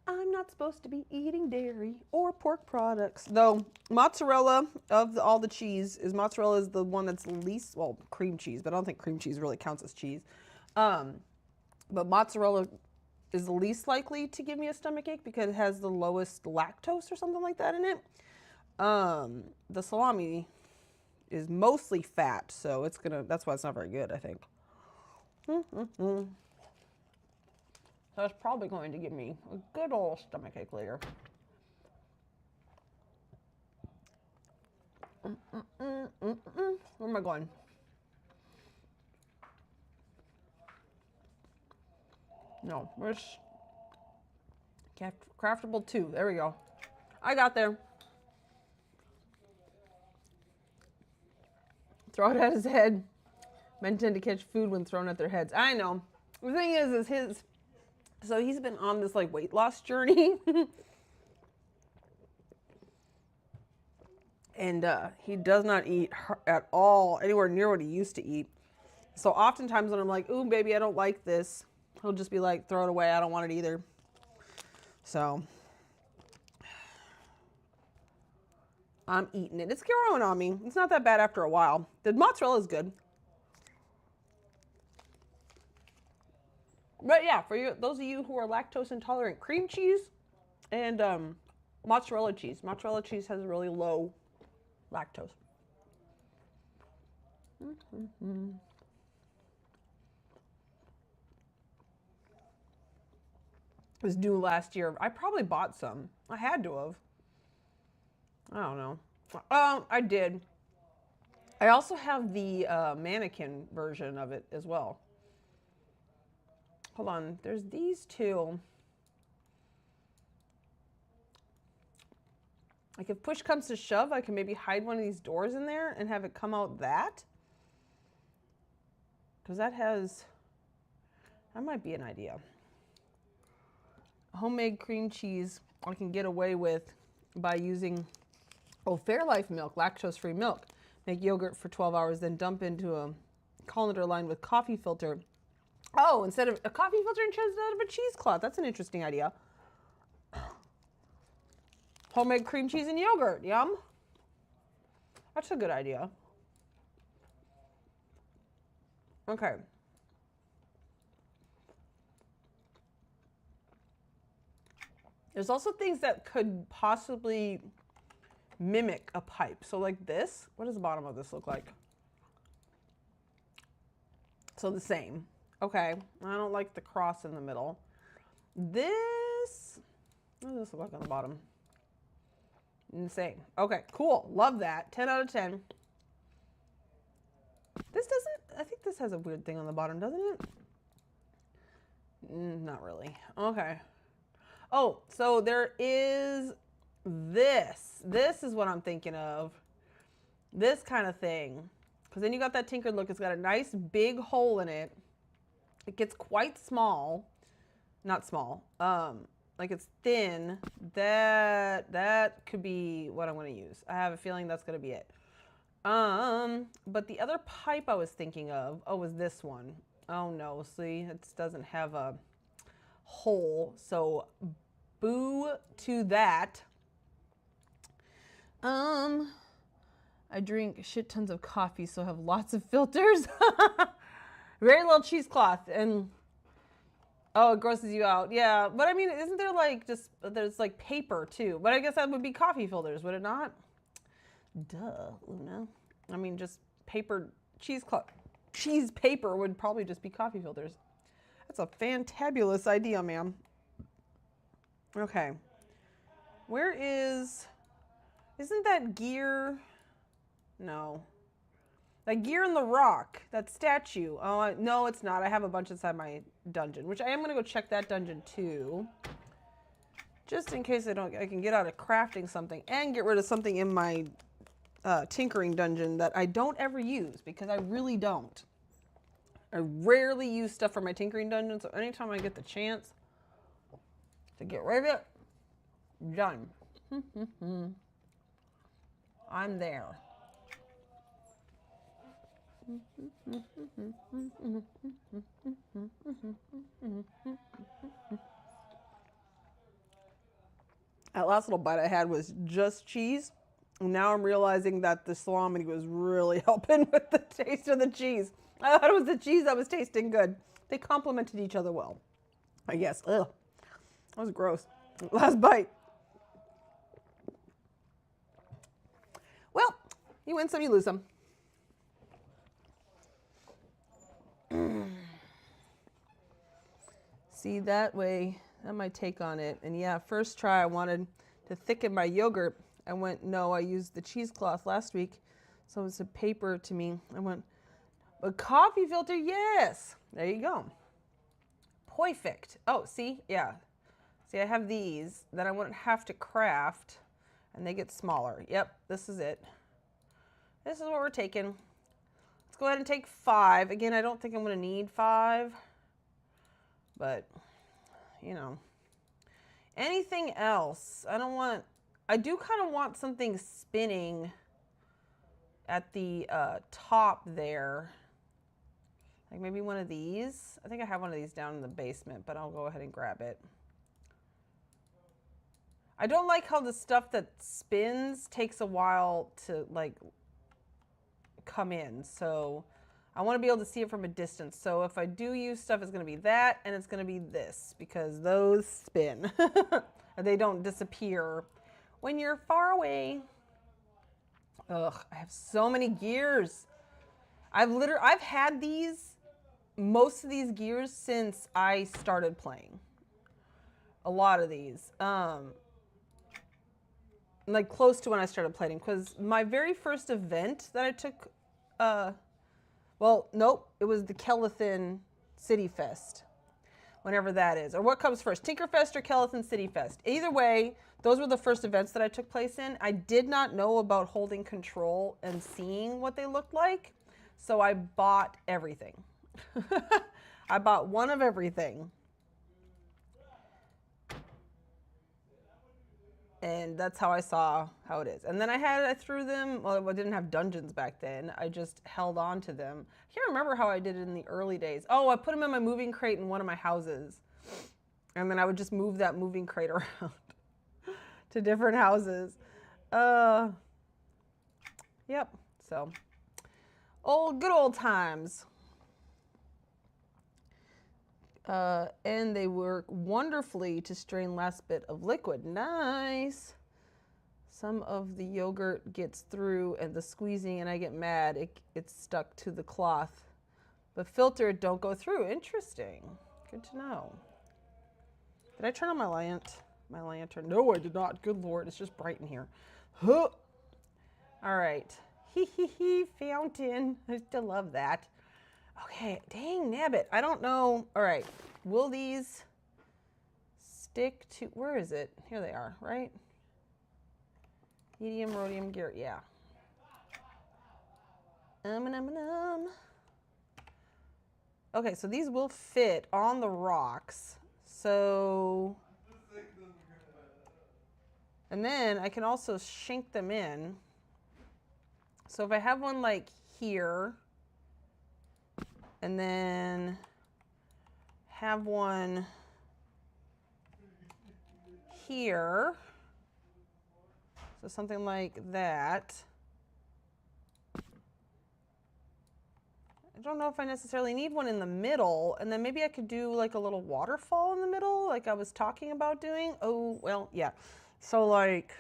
I'm not supposed to be eating dairy or pork products. Though mozzarella of all the cheese mozzarella is the one that's least, well, cream cheese, but I don't think cream cheese really counts as cheese. But mozzarella is the least likely to give me a stomach ache because it has the lowest lactose or something like that in it. The salami is mostly fat, so that's why it's not very good, I think. So it's probably going to give me a good old stomach ache later. Where am I going? No, where's Craftable 2? There we go. I got there. Throw it at his head. Men tend to catch food when thrown at their heads. I know. The thing is so he's been on this like weight loss journey. And he does not eat at all, anywhere near what he used to eat. So oftentimes when I'm like, ooh, baby, I don't like this, he'll just be like, throw it away. I don't want it either. So I'm eating it. It's growing on me. It's not that bad after a while. The mozzarella is good. But yeah, for you, those of you who are lactose intolerant, cream cheese and mozzarella cheese. Mozzarella cheese has a really low lactose. It was due last year. I probably bought some. I had to have. I don't know. I did. I also have the mannequin version of it as well. Hold on. There's these two. Like if push comes to shove, I can maybe hide one of these doors in there and have it come out that. Because that might be an idea. Homemade cream cheese I can get away with by using, Fairlife milk, lactose-free milk. Make yogurt for 12 hours, then dump into a colander lined with coffee filter. Oh, instead of a coffee filter instead of a cheesecloth. That's an interesting idea. Homemade cream cheese and yogurt. Yum. That's a good idea. Okay. There's also things that could possibly mimic a pipe. So like this, what does the bottom of this look like? So the same. Okay, I don't like the cross in the middle. This, what does this look like on the bottom? Insane. Okay, cool. Love that. 10 out of 10. This doesn't, I think this has a weird thing on the bottom, doesn't it? Not really. Okay. Oh, so there is this. This is what I'm thinking of. This kind of thing. Because then you got that tinkered look. It's got a nice big hole in it. It gets quite small. Not small. Like it's thin. That could be what I'm going to use. I have a feeling that's going to be it. But the other pipe I was thinking of, was this one. Oh no, see, it doesn't have a hole. So boo to that. I drink shit tons of coffee, so I have lots of filters. Very little cheesecloth, and oh, it grosses you out. Yeah, but I mean, isn't there like there's like paper too? But I guess that would be coffee filters, would it not? Duh, Luna. I mean, just paper, cheesecloth. Cheese paper would probably just be coffee filters. That's a fantabulous idea, ma'am. Okay. Where is... Isn't that gear... No. That gear in the rock. That statue. Oh, no, it's not. I have a bunch inside my dungeon, which I am going to go check that dungeon too. Just in case I can get out of crafting something and get rid of something in my tinkering dungeon that I don't ever use, because I really don't. I rarely use stuff for my tinkering dungeon, so anytime I get the chance to get rid of it, done. I'm there. That last little bite I had was just cheese. Now I'm realizing that the salami was really helping with the taste of the cheese. I thought it was the cheese that was tasting good. They complemented each other well, I guess. Ugh, that was gross. Last bite. Well, you win some, you lose some. See, that way, that's my take on it. And yeah, first try I wanted to thicken my yogurt. I went, no, I used the cheesecloth last week, so it's a paper to me. I went, a coffee filter, yes. There you go. Perfect. Oh, see, yeah. See, I have these that I wouldn't have to craft, and they get smaller. Yep, this is it. This is what we're taking. Let's go ahead and take 5. Again, I don't think I'm going to need 5, but, you know. Anything else? I do kind of want something spinning at the top there. Like maybe one of these. I think I have one of these down in the basement, but I'll go ahead and grab it. I don't like how the stuff that spins takes a while to like come in. So I want to be able to see it from a distance. So if I do use stuff, it's going to be that, and it's going to be this, because those spin. They don't disappear when you're far away. Ugh, I have so many gears. I've had most of these gears since I started playing. A lot of these. Like close to when I started playing, because my very first event that I took, well, nope, it was the Kellethan City Fest, whenever that is. Or what comes first, Tinkerfest or Kellethan City Fest? Either way, those were the first events that I took place in. I did not know about holding control and seeing what they looked like, so I bought everything. I bought one of everything. And that's how I saw how it is. And then I threw them, well, I didn't have dungeons back then. I just held on to them. I can't remember how I did it in the early days. Oh, I put them in my moving crate in one of my houses. And then I would just move that moving crate around to different houses. Yep, so. Good old times. And they work wonderfully to strain last bit of liquid. Nice. Some of the yogurt gets through and the squeezing, and I get mad. It's stuck to the cloth. But filtered don't go through. Interesting. Good to know. Did I turn on my lantern? No, I did not. Good Lord, it's just bright in here. Huh. All right. Hee hee hee, fountain. I still love that. Okay, dang nabbit. I don't know. All right. Will these stick to, where is it? Here they are, right? Medium, rhodium, gear, yeah. Okay, so these will fit on the rocks. So, and then I can also shank them in. So if I have one like here, and then have one here, so something like that. I don't know if I necessarily need one in the middle, and then maybe I could do like a little waterfall in the middle, like I was talking about doing. Oh, well, yeah. So like,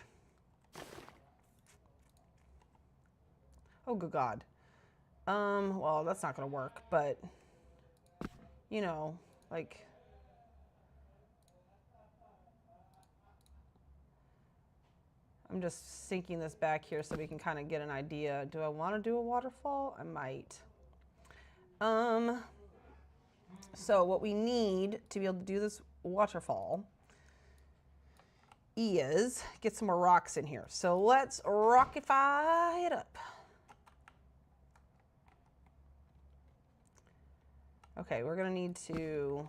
oh, good God. Well, that's not gonna work, but you know, like, I'm just sinking this back here so we can kind of get an idea. Do I want to do a waterfall? I might. So what we need to be able to do this waterfall is get some more rocks in here. So let's rockify it up. Okay, we're gonna need to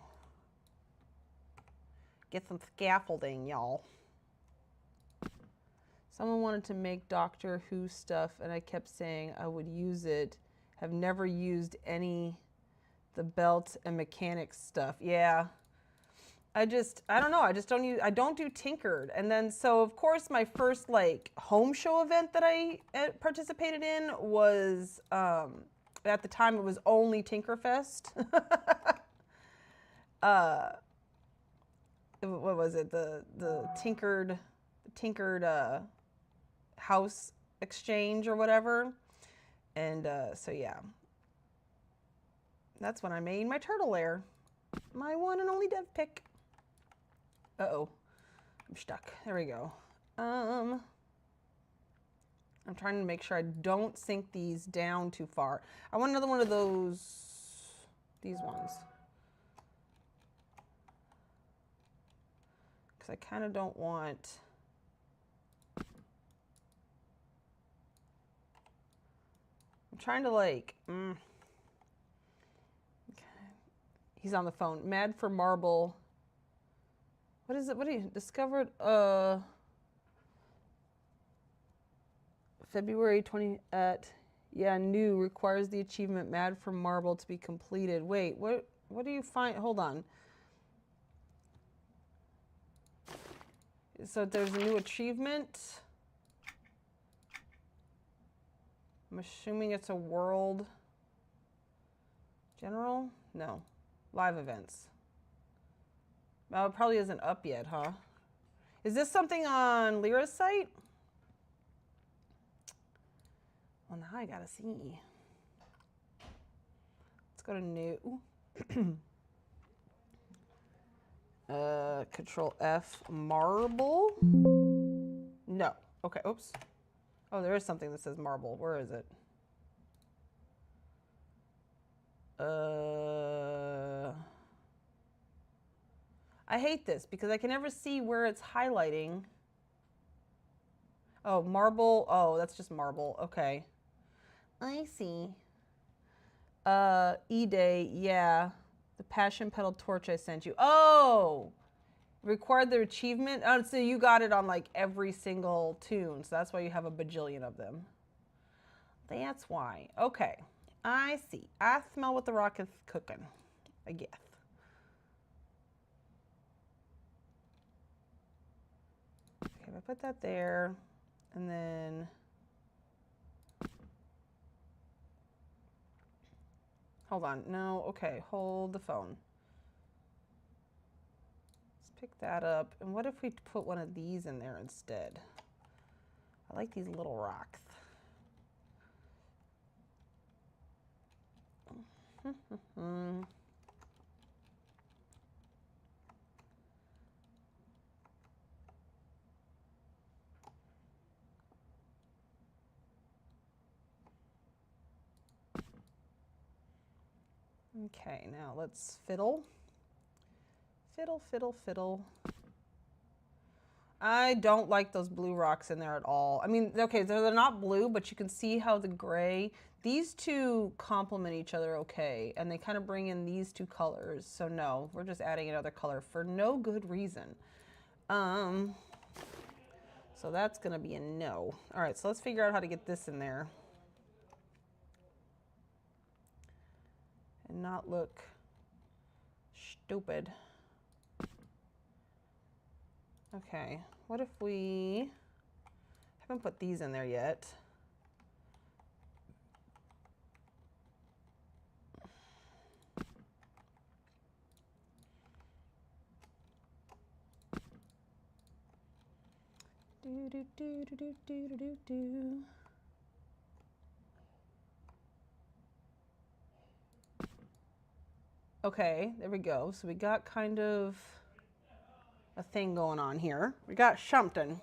get some scaffolding, y'all. Someone wanted to make Doctor Who stuff, and I kept saying I would use it. Have never used any the belt and mechanics stuff. Yeah. I don't know. I don't do tinkered. And then, so of course, my first like home show event that I participated in was, at the time it was only Tinkerfest. What was it? The tinkered house exchange or whatever. And so yeah, that's when I made my turtle lair, my one and only dev pick. Uh-oh, I'm stuck. There we go. I'm trying to make sure I don't sink these down too far. I want another one of these ones. Because I kind of don't want... I'm trying to like... Okay. He's on the phone. Mad for marble. What is it? What do you discovered? February 20 at, yeah, new requires the achievement Mad for Marble to be completed. Wait, what do you find? Hold on. So there's a new achievement. I'm assuming it's a world general? No. Live events. Well, it probably isn't up yet, huh? Is this something on Lyra's site? Well, now I gotta see. Let's go to new. Control F, marble. No. Okay, oops. Oh, there is something that says marble. Where is it? I hate this because I can never see where it's highlighting. Oh, marble. Oh, that's just marble. Okay. I see. E-Day, yeah. The passion petal torch I sent you. Oh! Required the achievement? Oh, so you got it on like every single tune. So that's why you have a bajillion of them. That's why. Okay. I see. I smell what the rock is cooking. I guess. Okay, if I put that there, and then... Hold on. No, okay. Hold the phone. Let's pick that up. And what if we put one of these in there instead? I like these little rocks. Okay, now let's fiddle. Fiddle, fiddle, fiddle. I don't like those blue rocks in there at all. I mean, okay, they're not blue, but you can see how the gray, these two complement each other okay, and they kind of bring in these two colors. So no, we're just adding another color for no good reason. So that's gonna be a no. All right, so let's figure out how to get this in there and not look stupid. Okay, what if we haven't put these in there yet? Do do do do do do do do. Okay, there we go. So we got kind of a thing going on here. We got Shumpton.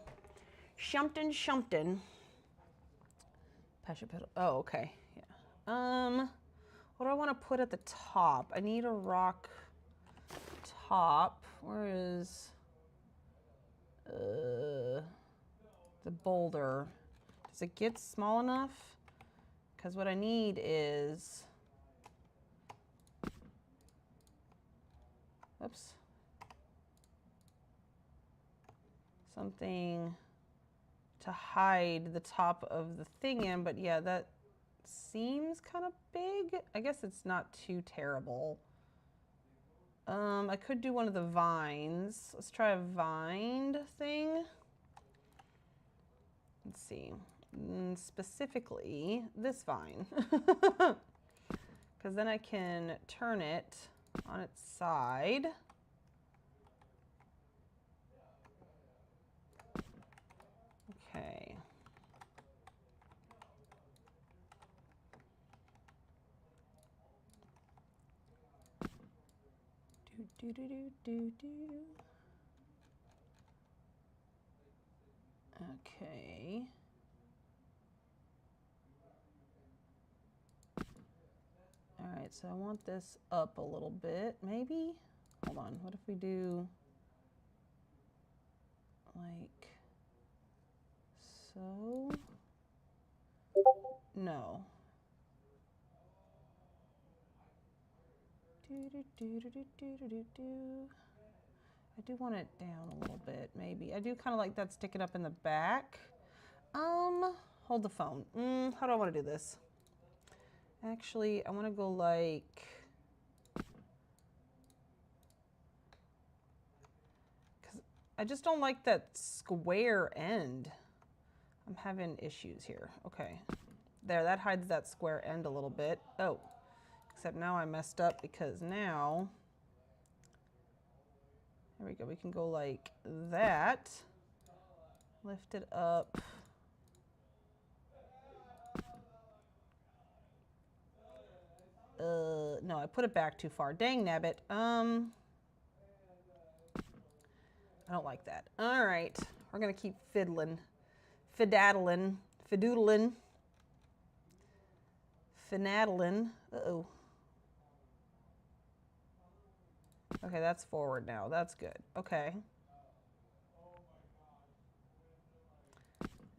Shumpton. Passion petal. Oh, okay. Yeah. What do I want to put at the top? I need a rock top. Where is the boulder? Does it get small enough? Because what I need is, oops, something to hide the top of the thing in, but yeah, that seems kind of big. I guess it's not too terrible. I could do one of the vines. Let's try a vined thing. Let's see. Specifically, this vine. Because then I can turn it on its side. Okay. Do do do do do. Okay. All right, so I want this up a little bit, maybe? Hold on, what if we do like so? No. Do do do do do do do do. I do want it down a little bit, maybe. I do kind of like that sticking up in the back. Hold the phone. How do I want to do this? Actually, I want to go like, because I just don't like that square end. I'm having issues here. Okay. There, that hides that square end a little bit. Oh, except now I messed up because now, there we go. We can go like that. Lift it up. No, I put it back too far. Dang nabbit. I don't like that. All right, we're gonna keep fiddling, fidaddling, fidoodling, finaddling. Uh-oh. Okay, that's forward now. That's good. Okay.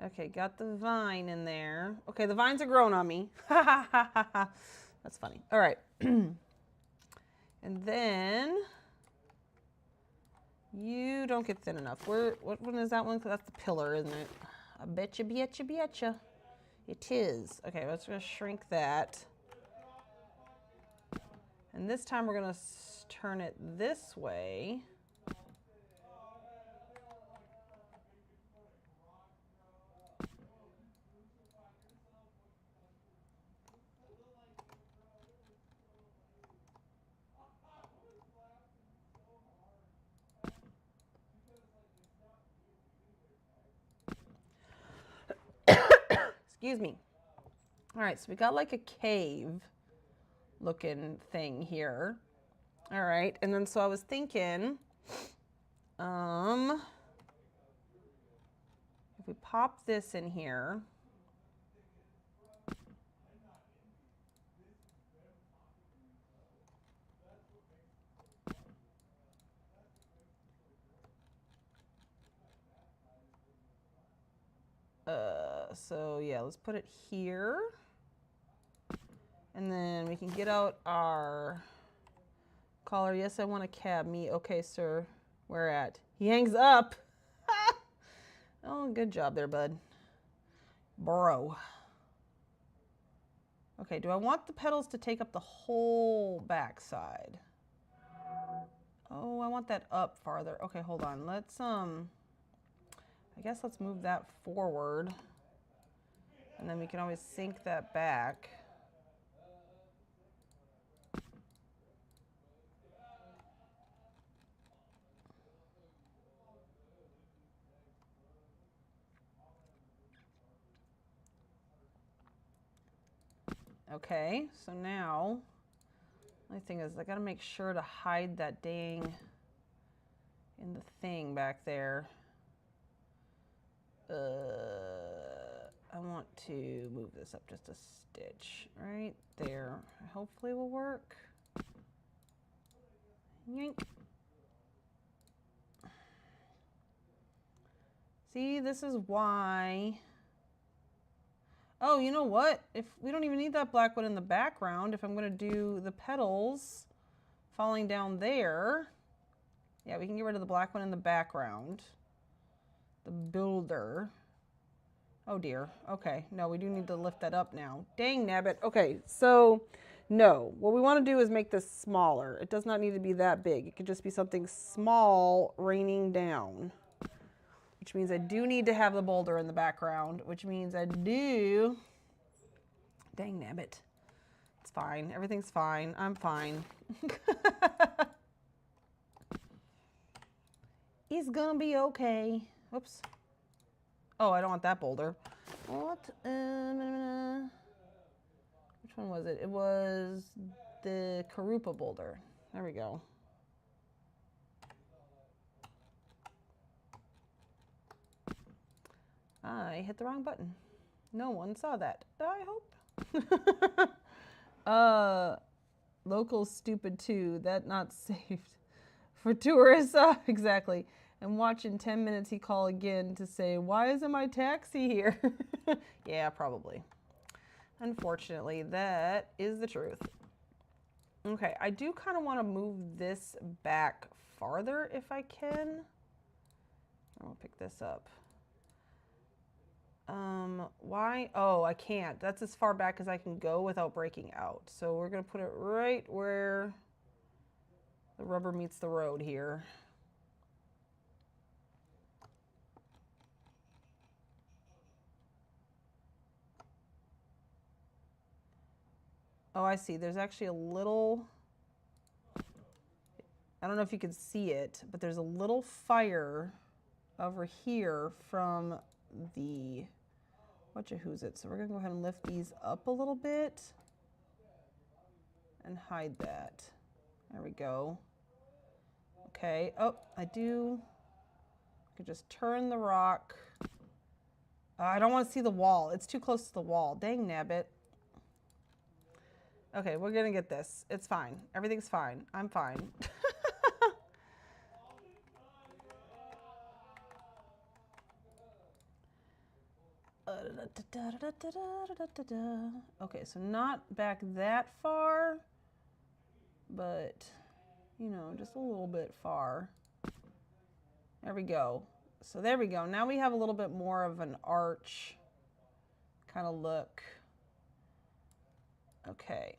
Okay, got the vine in there. Okay, the vines are growing on me. That's funny. All right. And then you don't get thin enough. What one is that one? That's the pillar, isn't it? I betcha, betcha, betcha. It is. Okay, let's just shrink that. And this time we're going to turn it this way. Excuse me. All right, so we got like a cave looking thing here. All right, and then so I was thinking, if we pop this in here, So yeah, let's put it here. And then we can get out our collar. Yes, I want a cab. Me, okay, sir. Where at? He hangs up. Oh, good job there, bud. Bro. Okay, do I want the petals to take up the whole backside? Oh, I want that up farther. Okay, hold on. Let's, I guess let's move that forward. And then we can always sink that back. Okay, so now, my thing is I gotta make sure to hide that dang in the thing back there. I want to move this up just a stitch right there. Hopefully it will work. Yank. See, this is why. Oh, you know what? If we don't even need that black one in the background, if I'm going to do the petals falling down there, yeah, we can get rid of the black one in the background. The builder. Oh dear. Okay. No, we do need to lift that up now. Dang nabbit. Okay, so no. What we want to do is make this smaller. It does not need to be that big. It could just be something small raining down. Which means I do need to have the boulder in the background, which means I do. Dang nabbit. It's fine. Everything's fine. I'm fine. It's gonna be okay. Whoops. Oh, I don't want that boulder. What? Which one was it? It was the Karupa boulder. There we go. I hit the wrong button. No one saw that. I hope. Local stupid too. That not saved for tourists. Exactly. And watch in 10 minutes he call again to say, why isn't my taxi here? Yeah, probably. Unfortunately, that is the truth. Okay, I do kind of want to move this back farther if I can. I'll pick this up. Why? Oh, I can't. That's as far back as I can go without breaking out. So we're going to put it right where the rubber meets the road here. Oh, I see. There's actually a little, I don't know if you can see it, but there's a little fire over here from the, whatcha-who's-it. So we're going to go ahead and lift these up a little bit and hide that. There we go. Okay. Oh, I could just turn the rock. I don't want to see the wall. It's too close to the wall. Dang nabbit. Okay, we're going to get this. It's fine. Everything's fine. I'm fine. Okay, so not back that far, but, you know, just a little bit far. There we go. So there we go. Now we have a little bit more of an arch kind of look. Okay.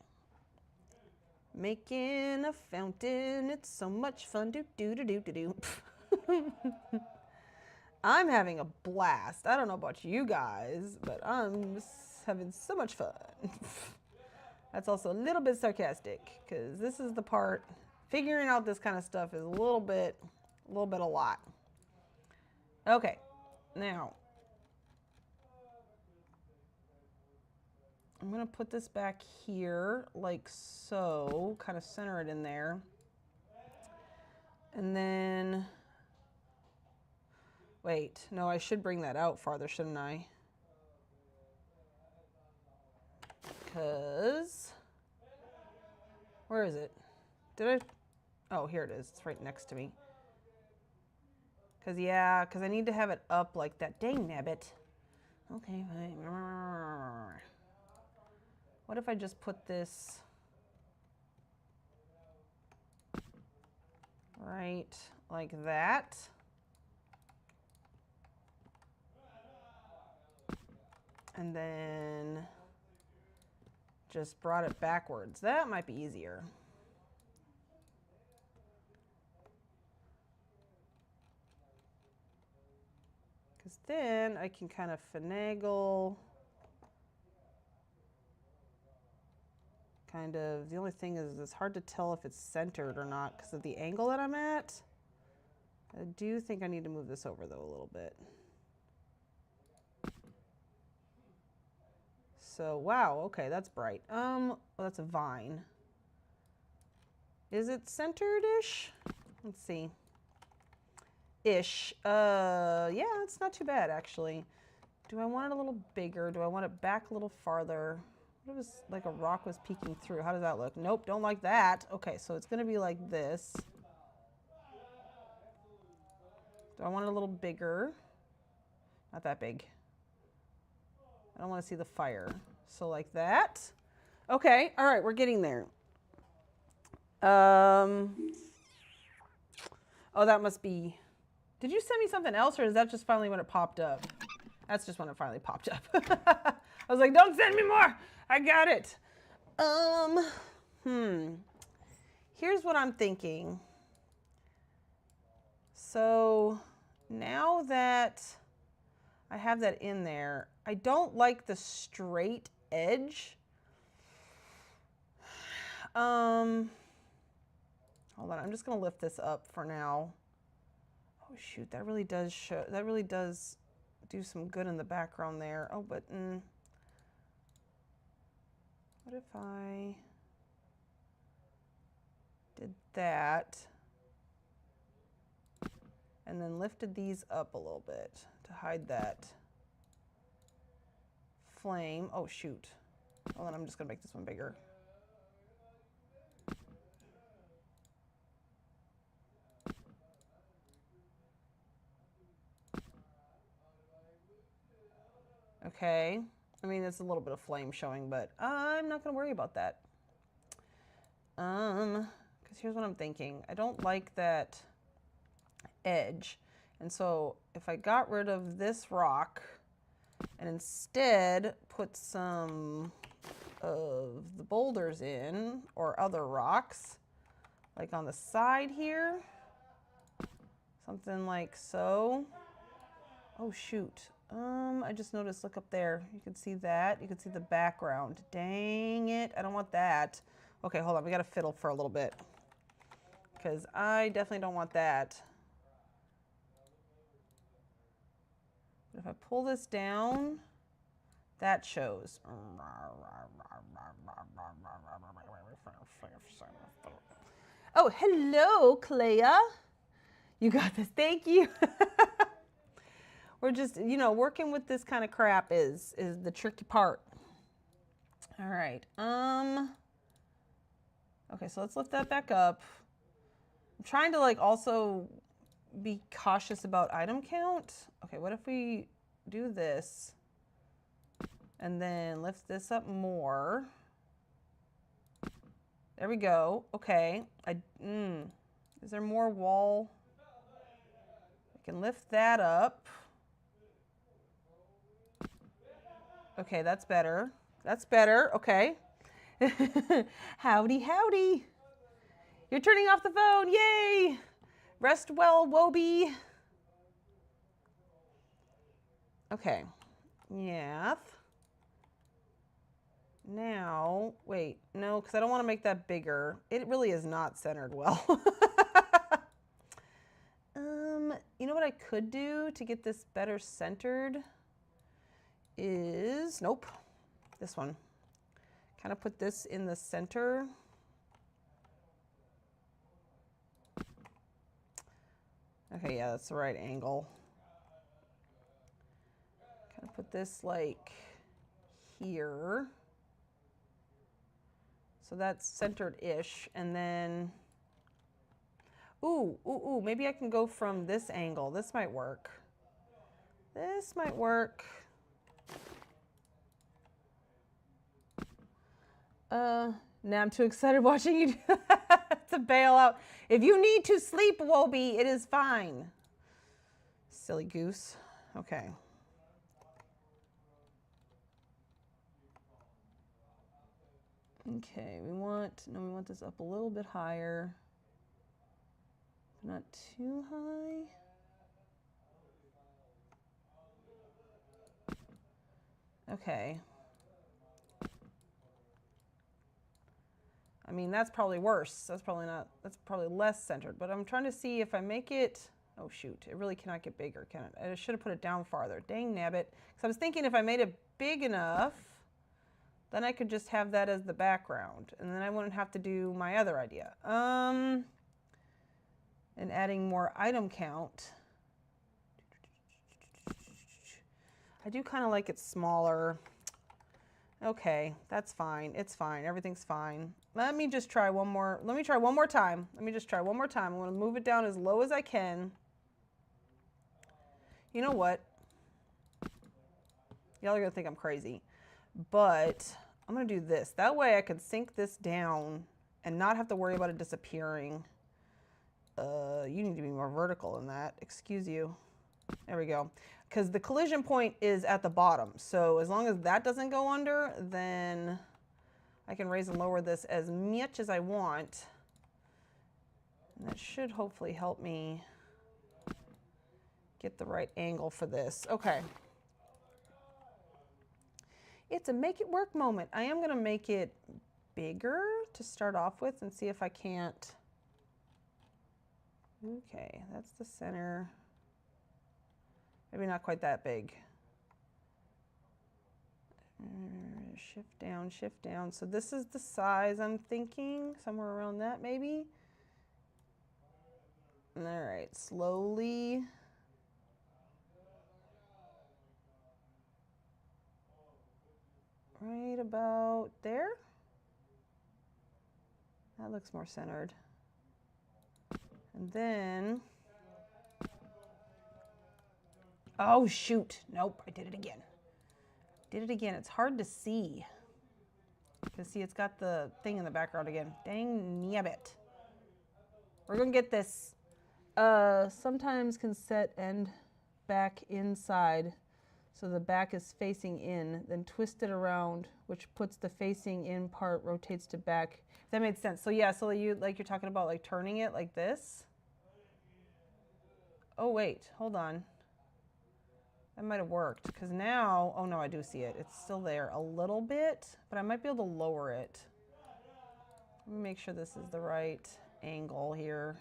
Making a fountain, it's so much fun. Do do do do do do. I'm having a blast. I don't know about you guys, but I'm just having so much fun. That's also a little bit sarcastic because this is the part, figuring out this kind of stuff is a little bit a lot. Okay, now I'm gonna put this back here like so, kind of center it in there. And then, wait, no, I should bring that out farther, shouldn't I? Because, where is it? Did I? Oh, here it is. It's right next to me. Because, yeah, because I need to have it up like that. Dang nabbit. Okay, fine. What if I just put this right like that? And then just brought it backwards. That might be easier. Because then I can kind of finagle. Kind of, the only thing is it's hard to tell if it's centered or not because of the angle that I'm at. I do think I need to move this over though a little bit. So, wow, okay, that's bright. Well, that's a vine. Is it centered-ish? Let's see. Ish. Yeah, it's not too bad actually. Do I want it a little bigger? Do I want it back a little farther? What if it was like a rock was peeking through? How does that look? Nope, don't like that. Okay, so it's gonna be like this. Do I want it a little bigger? Not that big. I don't want to see the fire. So like that. Okay, all right, we're getting there. Oh, that must be... Did you send me something else, or is that just finally when it popped up? That's just when it finally popped up. I was like, don't send me more. I got it. Here's what I'm thinking. So now that I have that in there, I don't like the straight edge. Hold on, I'm just gonna lift this up for now. Oh shoot, that really does show, that really does do some good in the background there. Oh, but what if I did that and then lifted these up a little bit to hide that flame? Oh shoot. Well, then I'm just gonna make this one bigger. Okay. I mean, it's a little bit of flame showing, but I'm not gonna worry about that. Because here's what I'm thinking. I don't like that edge. And so if I got rid of this rock and instead put some of the boulders in, or other rocks, like on the side here, something like so. Oh shoot. I just noticed, look up there. You can see that. You can see the background. Dang it, I don't want that. Okay, hold on, we gotta fiddle for a little bit, because I definitely don't want that. But if I pull this down, that shows. Oh, hello, Clea. You got this, thank you. We're just, you know, working with this kind of crap is the tricky part. All right, okay, so let's lift that back up. I'm trying to like also be cautious about item count. Okay, what if we do this and then lift this up more? There we go. Okay, is there more wall? I can lift that up. Okay, that's better. That's better, okay. Howdy, howdy. You're turning off the phone, yay! Rest well, Wobie. Okay, yeah. Now, wait, no, because I don't want to make that bigger. It really is not centered well. You know what I could do to get this better centered is, nope, this one. Kind of put this in the center. Okay, yeah, that's the right angle. Kind of put this like here. So that's centered-ish, and then, ooh, maybe I can go from this angle. This might work. This might work. Now I'm too excited watching you do that to bail out. If you need to sleep, Wobie, it is fine. Silly goose. Okay. Okay, we want this up a little bit higher. Not too high. Okay. I mean, that's probably worse. That's probably less centered, but I'm trying to see if I make it, oh shoot, it really cannot get bigger, can it? I should have put it down farther. Dang nabbit. Because I was thinking if I made it big enough, then I could just have that as the background, and then I wouldn't have to do my other idea. And adding more item count. I do kind of like it smaller. Okay, that's fine. It's fine. Everything's fine. Let me just try one more. Let me try one more time. Let me just try one more time. I'm going to move it down as low as I can. You know what? Y'all are going to think I'm crazy. But I'm going to do this. That way I can sink this down and not have to worry about it disappearing. You need to be more vertical than that. Excuse you. There we go. Because the collision point is at the bottom. So as long as that doesn't go under, then I can raise and lower this as much as I want. And that should hopefully help me get the right angle for this. Okay. It's a make it work moment. I am going to make it bigger to start off with and see if I can't. Okay, that's the center. Maybe not quite that big. Shift down, shift down. So this is the size I'm thinking, somewhere around that maybe. All right, slowly. Right about there. That looks more centered. And then, oh shoot, nope, I did it again. Did it again. It's hard to see. Because see, it's got the thing in the background again. Dang nabbit. We're gonna get this. Sometimes can set end back inside so the back is facing in, then twist it around, which puts the facing in part, rotates to back. If that made sense. So yeah, so you're talking about like turning it like this. Oh wait, hold on. That might have worked, because now, oh no, I do see it. It's still there a little bit, but I might be able to lower it. Let me make sure this is the right angle here.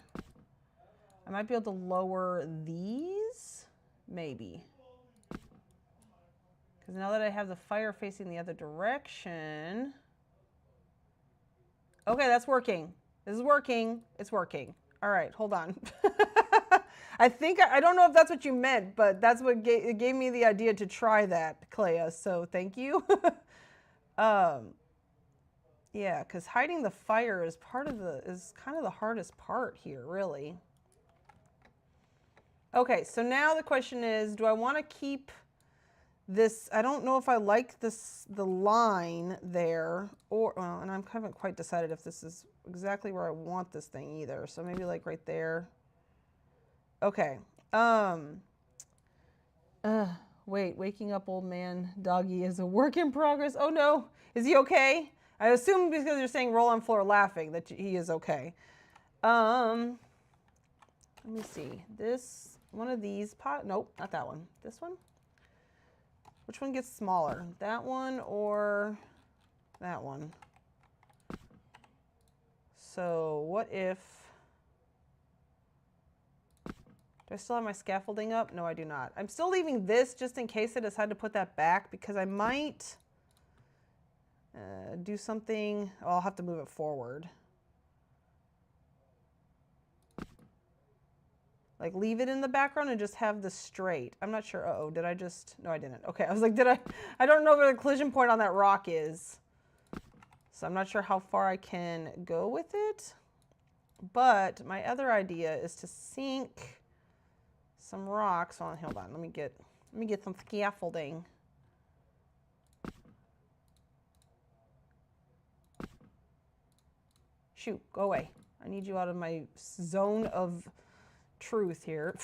I might be able to lower these, maybe. Because now that I have the fire facing the other direction. Okay, that's working. This is working. It's working. All right, hold on. I don't know if that's what you meant, but that's what it gave me the idea to try that, Clea. So thank you. Yeah, because hiding the fire is kind of the hardest part here, really. Okay, so now the question is, do I want to keep this? I don't know if I like the line there, or well, and I haven't quite decided if this is exactly where I want this thing either. So maybe like right there. Okay. Wait, waking up old man doggy is a work in progress. Oh no, is he okay? I assume because you're saying roll on floor laughing that he is okay. Let me see. This one of these nope, not that one. This one? Which one gets smaller? That one or that one? So what if, do I still have my scaffolding up? No, I do not. I'm still leaving this just in case I decide to put that back, because I might do something. Oh, I'll have to move it forward. Like leave it in the background and just have the straight. I'm not sure. Uh-oh, did I just, no, I didn't. Okay, I was like, I don't know where the collision point on that rock is. So I'm not sure how far I can go with it. But my other idea is to sink some rocks on, hold on, let me get some scaffolding. Shoot, go away. I need you out of my zone of truth here.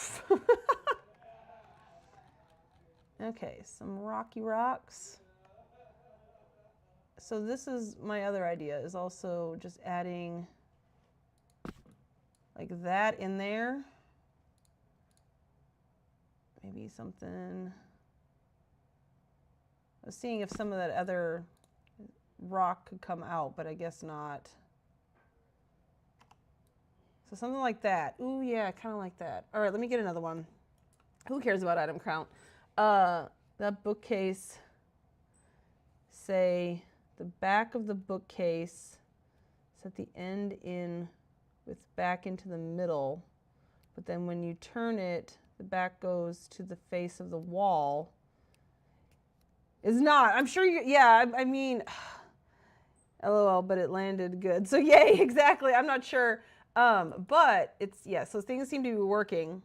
Okay, some rocky rocks. So this is my other idea, is also just adding like that in there. Maybe something. I was seeing if some of that other rock could come out, but I guess not. So something like that. Ooh, yeah, kind of like that. All right, let me get another one. Who cares about item count? That bookcase, say the back of the bookcase, set the end in with back into the middle, but then when you turn it, the back goes to the face of the wall. Is not. I'm sure you, yeah, I mean, LOL, but it landed good. So yay, exactly. I'm not sure. But it's, yeah, so things seem to be working.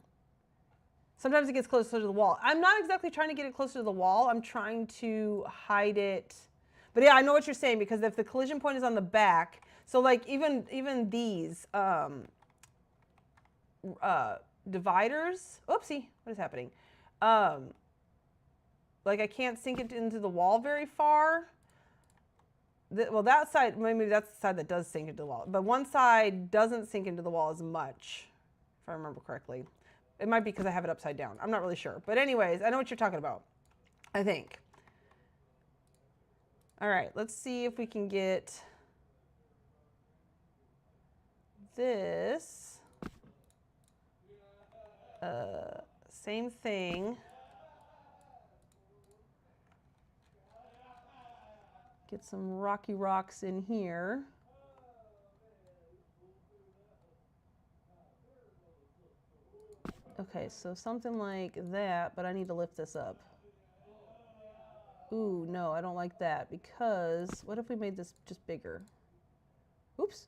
Sometimes it gets closer to the wall. I'm not exactly trying to get it closer to the wall. I'm trying to hide it. But yeah, I know what you're saying, because if the collision point is on the back, so like even these dividers, oopsie, what is happening? Like I can't sink it into the wall very far. Well, that side, maybe that's the side that does sink into the wall. But one side doesn't sink into the wall as much, if I remember correctly. It might be because I have it upside down. I'm not really sure. But anyways, I know what you're talking about, I think. All right, let's see if we can get this. Same thing. Get some rocky rocks in here. Okay, so something like that, but I need to lift this up. Ooh, no, I don't like that, because what if we made this just bigger? Oops.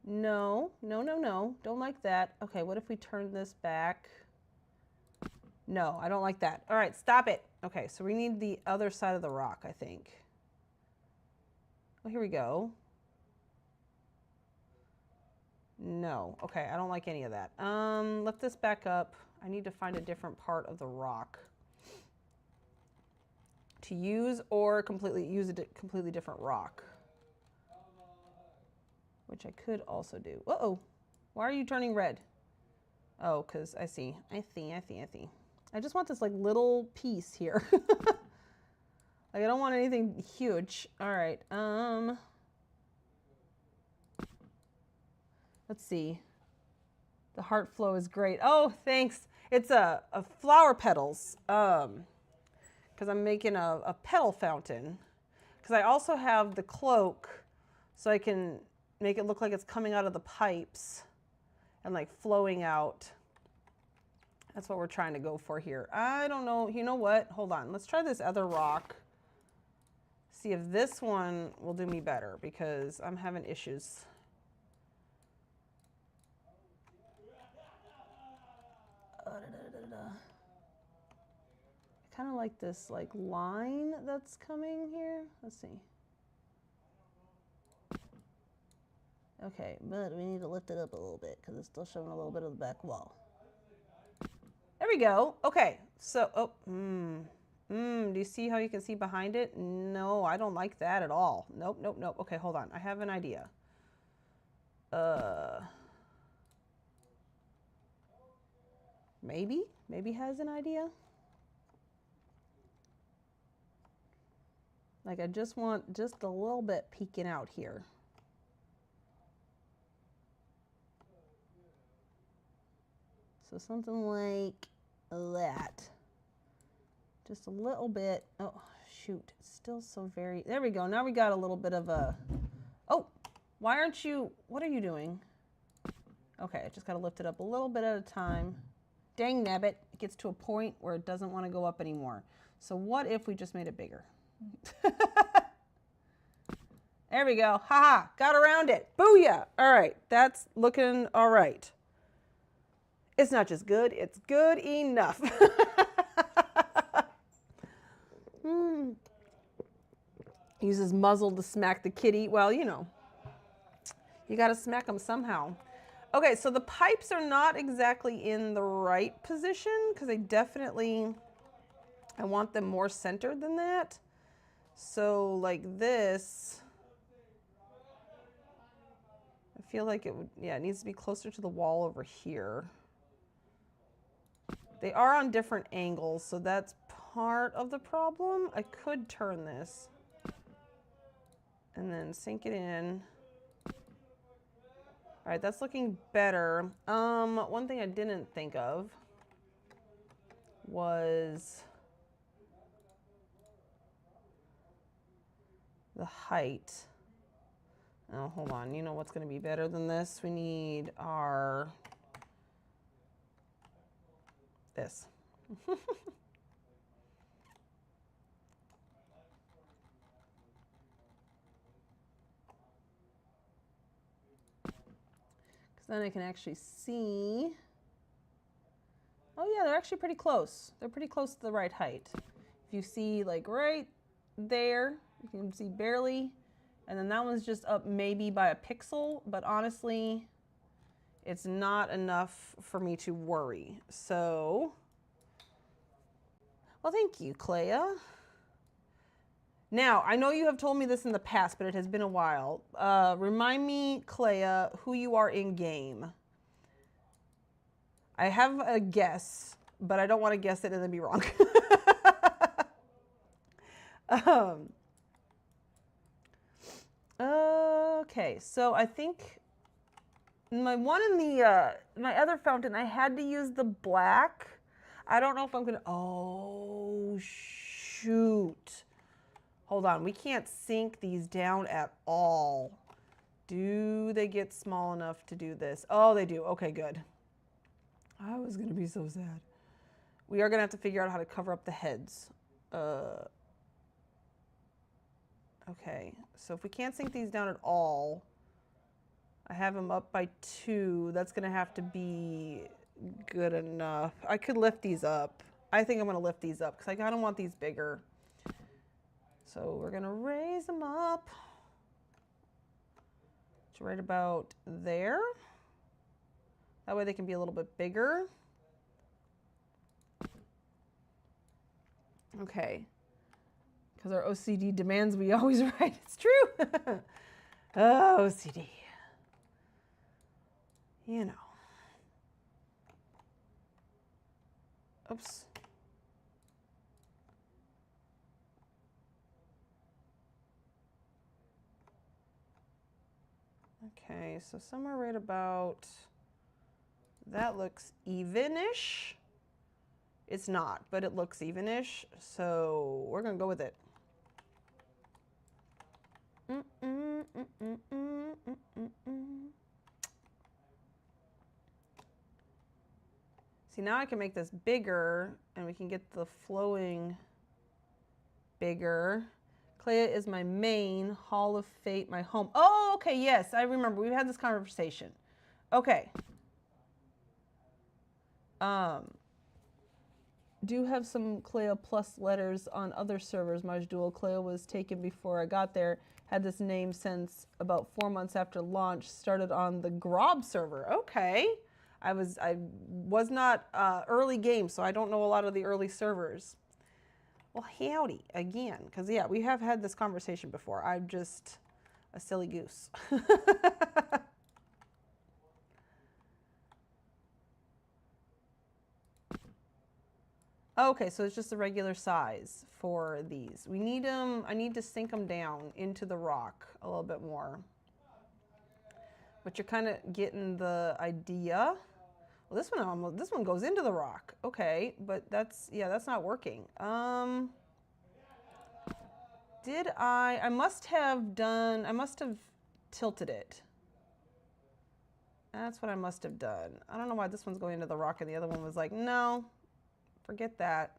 No, no, no, no, don't like that. Okay, what if we turn this back? No, I don't like that. All right, stop it. Okay, so we need the other side of the rock, I think. Oh, here we go. No, okay, I don't like any of that. Lift this back up. I need to find a different part of the rock to use, or use a completely different rock, which I could also do. Uh-oh, why are you turning red? Oh, because I see. I just want this like little piece here. Like I don't want anything huge. All right, let's see. The heart flow is great. Oh, thanks. It's a flower petals, because I'm making a petal fountain. Because I also have the cloak, so I can make it look like it's coming out of the pipes and like flowing out. That's what we're trying to go for here. I don't know. You know what? Hold on. Let's try this other rock. See if this one will do me better, because I'm having issues. I kind of like this like line that's coming here. Let's see. Okay, but we need to lift it up a little bit because it's still showing a little bit of the back wall. There we go. Okay, so, oh, do you see how you can see behind it? No, I don't like that at all. Nope, nope, nope. Okay, hold on. I have an idea. Maybe has an idea. Like I just want just a little bit peeking out here. So something like that. Just a little bit. Oh, shoot. It's still so very... There we go. Now we got a little bit of a... Oh, why aren't you... What are you doing? Okay, I just got to lift it up a little bit at a time. Dang nabbit. It gets to a point where it doesn't want to go up anymore. So what if we just made it bigger? There we go. Haha, got around it. Booyah. All right, that's looking all right. It's not just good, it's good enough. Uses muzzle to smack the kitty. Well, you know. You got to smack them somehow. Okay, so the pipes are not exactly in the right position because I want them more centered than that. So like this, I feel like it would, yeah, it needs to be closer to the wall over here. They are on different angles, so that's part of the problem. I could turn this and then sink it in. All right, that's looking better. One thing I didn't think of was the height. Oh, hold on. You know what's going to be better than this? We need our this. Because then I can actually see. Oh yeah, they're actually pretty close. They're pretty close to the right height. If you see like right there, you can see barely. And then that one's just up maybe by a pixel, but honestly, it's not enough for me to worry. So, well, thank you, Clea. Now, I know you have told me this in the past, but it has been a while. Remind me, Clea, who you are in game. I have a guess, but I don't want to guess it and then be wrong. Okay, so I think my one in the my other fountain, I had to use the black. I don't know if I'm gonna. Oh shoot! Hold on, we can't sink these down at all. Do they get small enough to do this? Oh, they do. Okay, good. I was gonna be so sad. We are gonna have to figure out how to cover up the heads. Okay, so if we can't sink these down at all, I have them up by 2. That's gonna have to be good enough. I could lift these up. I think I'm gonna lift these up because I kind of want these bigger. So we're gonna raise them up to right about there. That way they can be a little bit bigger. Okay. Because our OCD demands we always write. It's true. Oh, OCD. You know. Oops. Okay, so somewhere right about, that looks even-ish. It's not, but it looks even-ish, so we're gonna go with it. See, now I can make this bigger, and we can get the flowing bigger. Clea is my main, Hall of Fate, my home. Oh, okay, yes, I remember. We've had this conversation. Okay. Do have some Clea Plus letters on other servers. Majdual Clea was taken before I got there. Had this name since about 4 months after launch. Started on the Grob server. Okay. I was not early game, so I don't know a lot of the early servers. Well, howdy again, because yeah, we have had this conversation before. I'm just a silly goose. Okay, so it's just the regular size for these. We need them, I need to sink them down into the rock a little bit more. But you're kind of getting the idea. Well, this one goes into the rock. Okay, but that's not working. I must have tilted it. That's what I must have done. I don't know why this one's going into the rock and the other one was like, no, forget that.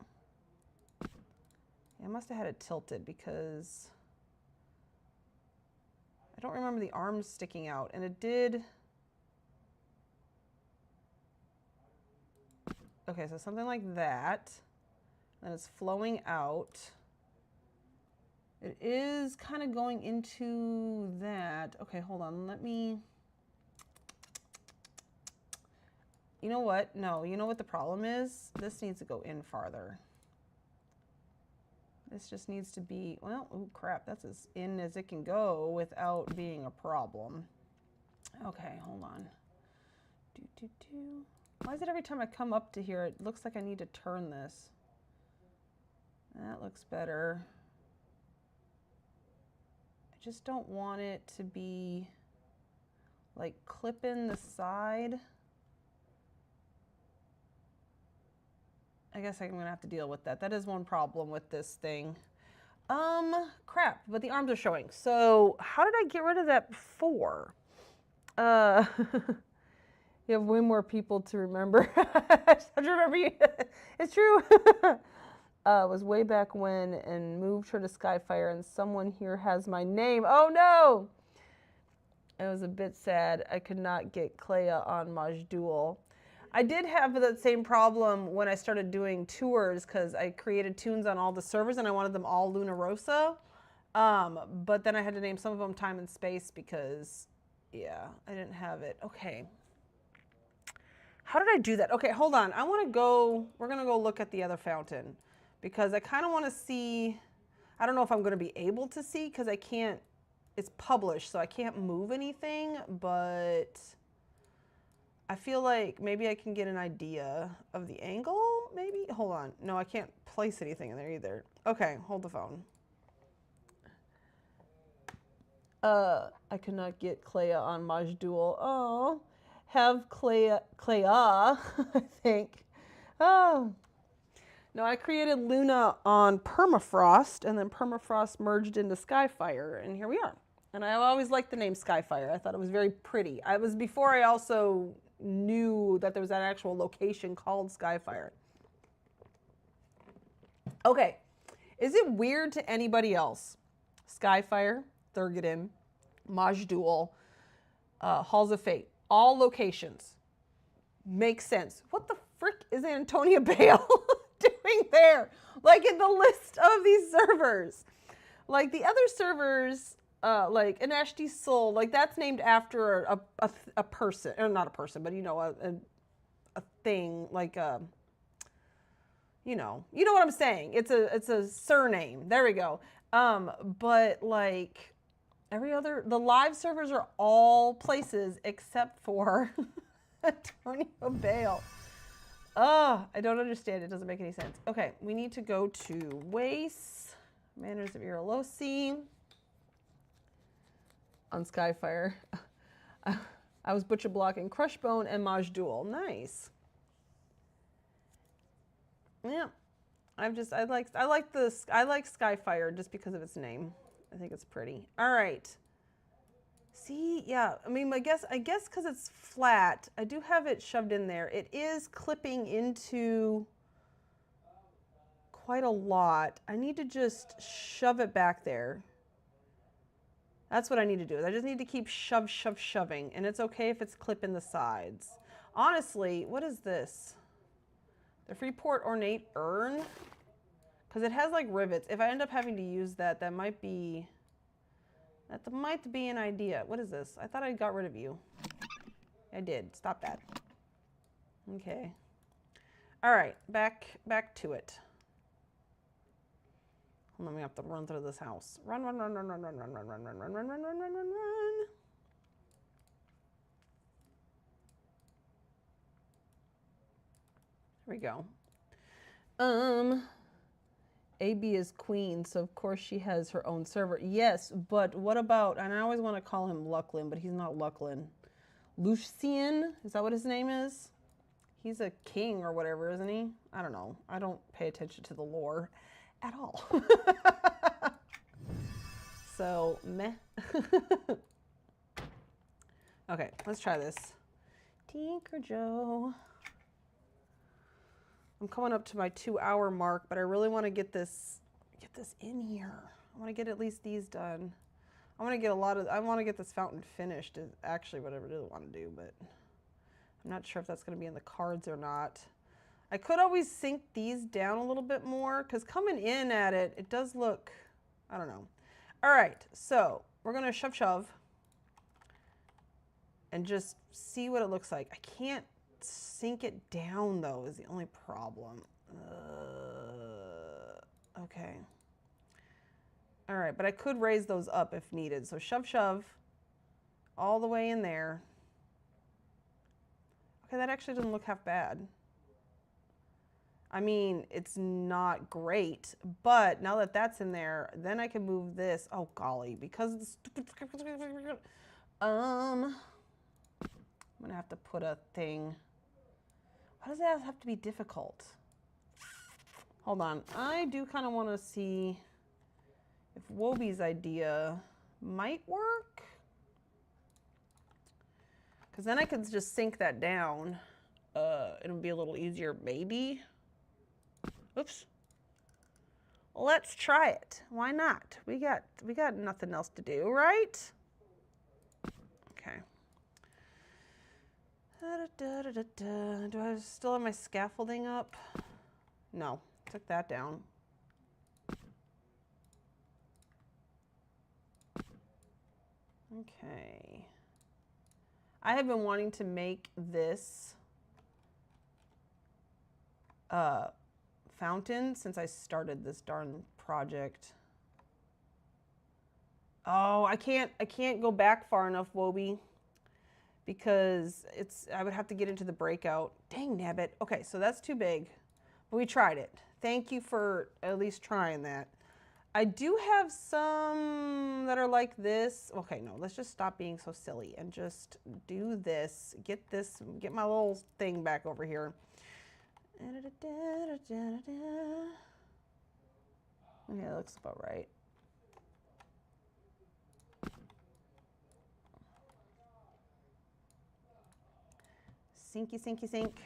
Yeah, I must have had it tilted because I don't remember the arms sticking out, and it did. Okay, so something like that. And it's flowing out. It is kind of going into that. Okay, hold on. Let me You know what? No, you know what the problem is? This needs to go in farther. This just needs to be, well, oh crap, that's as in as it can go without being a problem. Okay, hold on. Why is it every time I come up to here, it looks like I need to turn this? That looks better. I just don't want it to be like clipping the side. I guess I'm gonna have to deal with that. That is one problem with this thing. Crap, but the arms are showing. So how did I get rid of that before? You have way more people to remember. I just have to remember you. It's true. It was way back when and moved her to Skyfire, and someone here has my name. Oh no! It was a bit sad. I could not get Clea on Majdual. I did have that same problem when I started doing tours because I created tunes on all the servers and I wanted them all Luna Rosa. But then I had to name some of them Time and Space because, yeah, I didn't have it. Okay. How did I do that? Okay, hold on. We're going to go look at the other fountain because I kind of want to see, I don't know if I'm going to be able to see because I can't, it's published, so I can't move anything, but I feel like maybe I can get an idea of the angle, maybe? Hold on. No, I can't place anything in there either. Okay, hold the phone. I could not get Clea on Majdual. Oh. Have Clea, I think. Oh. No, I created Luna on Permafrost, and then Permafrost merged into Skyfire, and here we are. And I always liked the name Skyfire. I thought it was very pretty. I was before I also knew that there was an actual location called Skyfire. Okay, is it weird to anybody else? Skyfire, Thurgoden, Majdual, Halls of Fate. All locations make sense. What the frick is Antonia Bale doing there? Like in the list of these servers. Like the other servers, like Anashti Soul, like that's named after a person, or not a person, but you know, a thing, like you know what I'm saying. It's a surname. There we go. But like the live servers are all places except for Antonio Bale. I don't understand. It doesn't make any sense. Okay, we need to go to Wace, Manners of Irolosi, on Skyfire. I was butcher blocking Crushbone and Majdual. Nice. Yeah, I like Skyfire just because of its name. I think it's pretty. All right. See, yeah, I mean, I guess because it's flat, I do have it shoved in there. It is clipping into quite a lot. I need to just shove it back there. That's what I need to do. I just need to keep shoving, and it's okay if it's clipping the sides. Honestly, what is this? The Freeport Ornate Urn? Because it has like rivets. If I end up having to use that, that might be an idea. What is this? I thought I got rid of you. I did. Stop that. Okay. All right, back to it. Let me have to run through this house. Run. Here we go. AB is queen, so of course she has her own server. Yes, but what about, and I always want to call him Lucklin, but he's not Lucklin. Lucian, is that what his name is? He's a king or whatever, isn't he? I don't know. I don't pay attention to the lore at all. So, meh. Okay, let's try this. Tinker Joe. I'm coming up to my 2-hour mark, but I really want to get this in here. I want to get at least these done. I want to get this fountain finished is actually what I really want to do, but I'm not sure if that's going to be in the cards or not. I could always sink these down a little bit more because coming in at it, it does look, I don't know. All right, so we're going to shove and just see what it looks like. I can't sink it down though is the only problem. Okay. All right, but I could raise those up if needed. So shove, shove, all the way in there. Okay, that actually doesn't look half bad. I mean, it's not great, but now that that's in there, then I can move this. Oh golly, because of the stupid. I'm gonna have to put a thing. Why does that have to be difficult? Hold on, I do kind of want to see if Wobie's idea might work. Because then I could just sink that down. It'll be a little easier, maybe. Oops. Let's try it. Why not? We got nothing else to do, right? Okay. Do I still have my scaffolding up? No, took that down. Okay. I have been wanting to make this fountain since I started this darn project. Oh, I can't go back far enough, Wobie, because I would have to get into the breakout. Dang nabbit. Okay, so that's too big, but we tried it. Thank you for at least trying that. I do have some that are like this. Okay, no, let's just stop being so silly and just do this. Get my little thing back over here. Okay, that looks about right. Sinky, sinky, sink,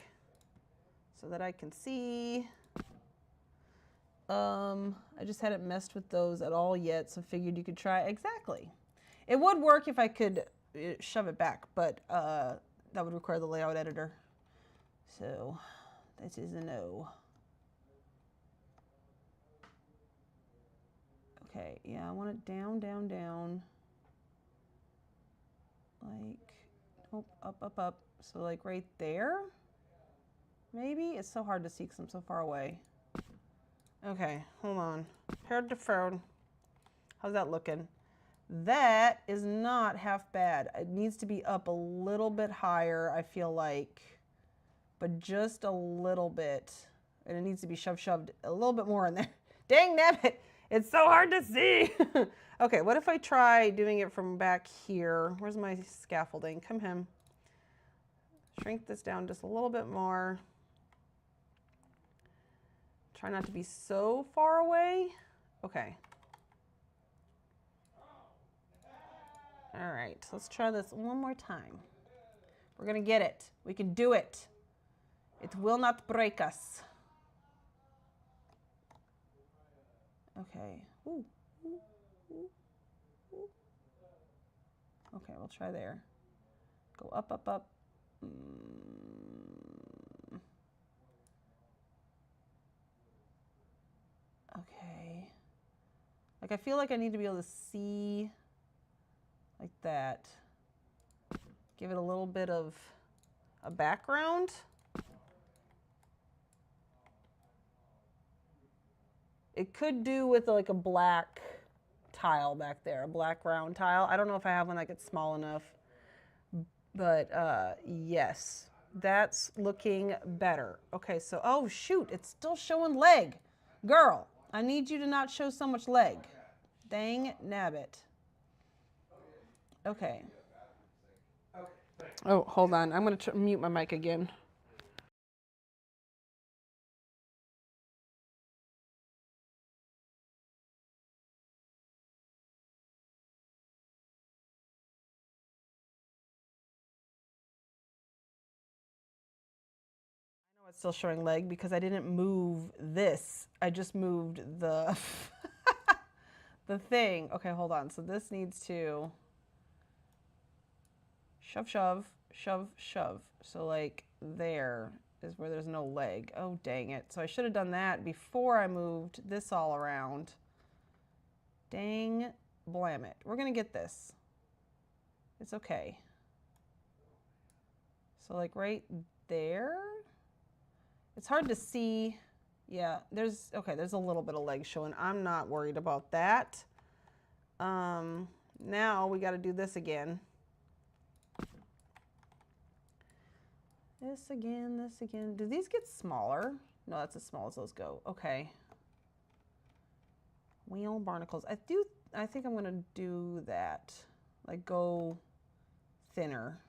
so that I can see. I just hadn't messed with those at all yet, so figured you could try. Exactly. It would work if I could shove it back, but that would require the layout editor. So this is a no. Okay, yeah, I want it down, down, down. Like, nope, up, up, up. So like right there, maybe? It's so hard to see because I'm so far away. Okay, hold on. Heard the phone. How's that looking? That is not half bad. It needs to be up a little bit higher, I feel like, but just a little bit. And it needs to be shoved a little bit more in there. Dang nabbit, it's so hard to see. Okay, what if I try doing it from back here? Where's my scaffolding? Come him. Shrink this down just a little bit more. Try not to be so far away. Okay. All right, let's try this one more time. We're gonna get it. We can do it. It will not break us. Okay. Ooh, ooh, ooh, ooh. Okay, we'll try there. Go up, up, up. Okay. Like I feel like I need to be able to see like that. Give it a little bit of a background. It could do with like a black tile back there, a black round tile. I don't know if I have one that gets small enough, but yes, that's looking better. Okay, so, oh shoot, it's still showing leg. Girl, I need you to not show so much leg. Dang nabbit. Okay. Oh, hold on. I'm going to mute my mic again. I know it's still showing leg because I didn't move this. I just moved the the thing. Okay, hold on. So this needs to shove, shove, shove, shove. So like there is where there's no leg. Oh, dang it. So I should have done that before I moved this all around. Dang blam it. We're going to get this. It's okay. So like right there. It's hard to see. Yeah, there's a little bit of leg showing. I'm not worried about that. Now we got to do this again. This again, this again. Do these get smaller? No, that's as small as those go. Okay. Wheel barnacles. I think I'm gonna do that. Like go thinner.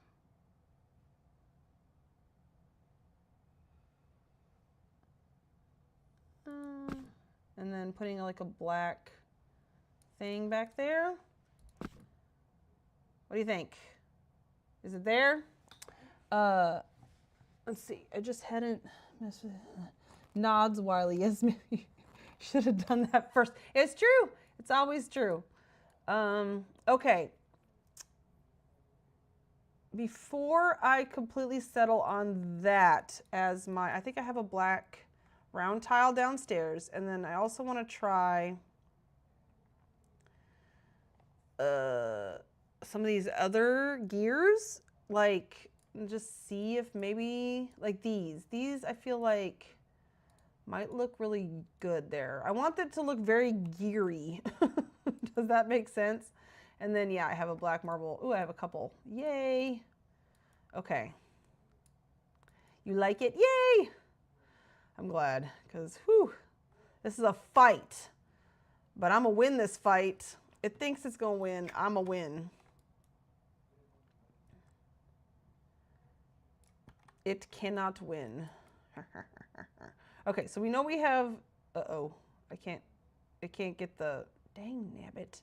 And then putting like a black thing back there. What do you think? Is it there? Let's see. I just hadn't messed with it. Nods Wiley. Yes, maybe should have done that first. It's true. It's always true. Okay. Before I completely settle on that as my, I think I have a black round tile downstairs, and then I also want to try some of these other gears, like just see if maybe like these I feel like might look really good there. I want it to look very geary. Does that make sense? And then yeah, I have a black marble. Ooh, I have a couple. Yay. Okay. You like it? Yay. I'm glad, because whew, this is a fight. But I'm gonna win this fight. It thinks it's gonna win. I'm gonna win. It cannot win. Okay, so we know we have, it can't get the, dang nabbit.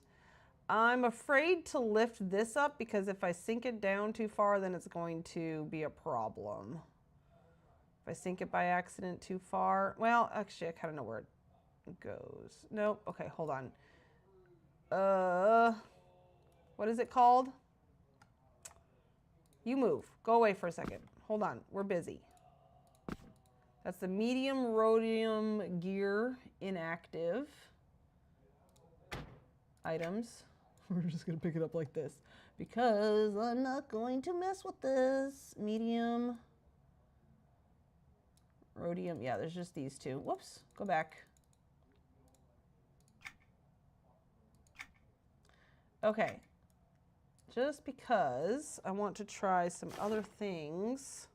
I'm afraid to lift this up because if I sink it down too far, then it's going to be a problem. If I sink it by accident too far, well, actually, I kind of know where it goes. Nope. Okay, hold on. What is it called? You move. Go away for a second. Hold on. We're busy. That's the medium rhodium gear inactive items. We're just going to pick it up like this because I'm not going to mess with this. Medium rhodium. Yeah, there's just these two. Whoops. Go back. Okay. Just because I want to try some other things.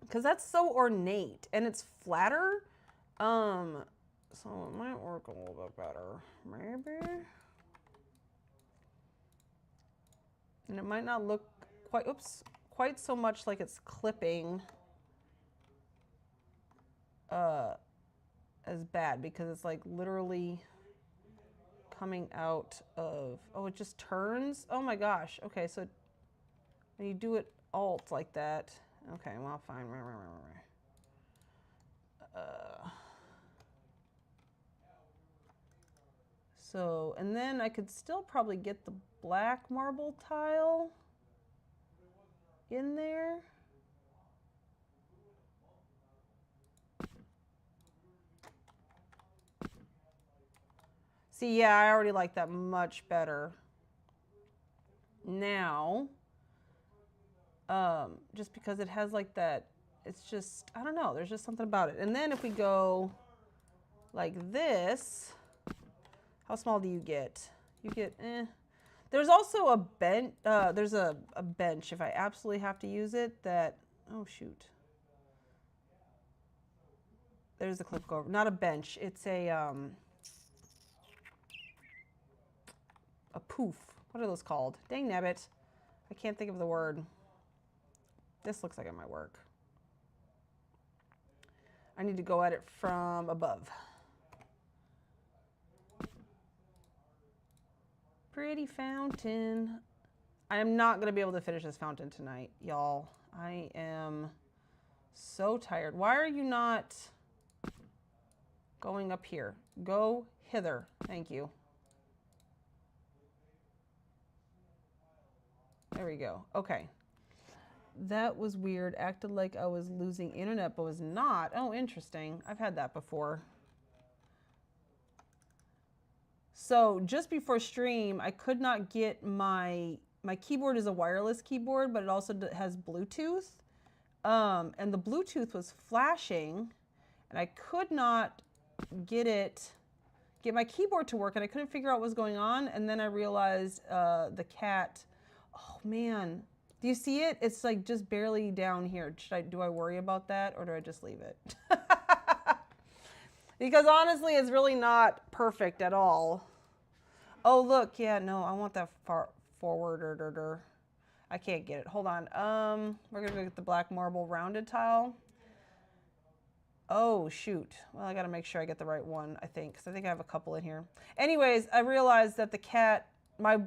Because that's so ornate and it's flatter. So it might work a little bit better, maybe. And it might not look quite so much like it's clipping as bad, because it's like literally coming out of, oh, it just turns. Oh my gosh. Okay, so when you do it alt like that, okay, well, fine. So, and then I could still probably get the black marble tile in there. See, yeah, I already like that much better. Now, just because it has like that, it's just, I don't know, there's just something about it. And then if we go like this, how small do you get? You get, There's also a bench, there's a bench if I absolutely have to use it that, oh shoot. There's the clip over, not a bench, it's a poof. What are those called? Dang nabbit. I can't think of the word. This looks like it might work. I need to go at it from above. Pretty fountain. I am not going to be able to finish this fountain tonight, y'all. I am so tired. Why are you not going up here? Go hither. Thank you. There we go. Okay. That was weird. Acted like I was losing internet, but was not. Oh, interesting. I've had that before. So just before stream, I could not get my my keyboard is a wireless keyboard, but it also has Bluetooth. And the Bluetooth was flashing, and I could not get my keyboard to work, and I couldn't figure out what was going on. And then I realized the cat, oh man, do you see it? It's like just barely down here. Do I worry about that, or do I just leave it? Because honestly, it's really not perfect at all. Oh, look, yeah, no, I want that far forward. I can't get it. Hold on. We're gonna go get the black marble rounded tile. Oh, shoot. Well, I gotta make sure I get the right one, I think, because I think I have a couple in here. Anyways, I realized that the cat, I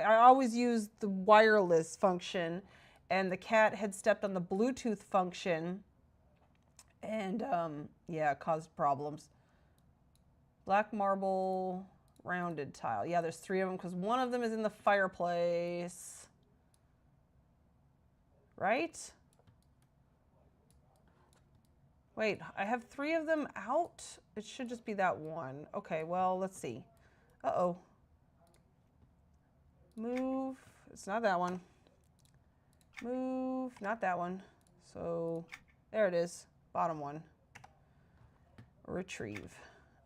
always use the wireless function, and the cat had stepped on the Bluetooth function, and yeah, it caused problems. Black marble rounded tile. Yeah, there's 3 of them because one of them is in the fireplace. Right? Wait, I have 3 of them out? It should just be that one. Okay, well, let's see. Uh-oh. Move. It's not that one. Move. Not that one. So, there it is. Bottom one. Retrieve.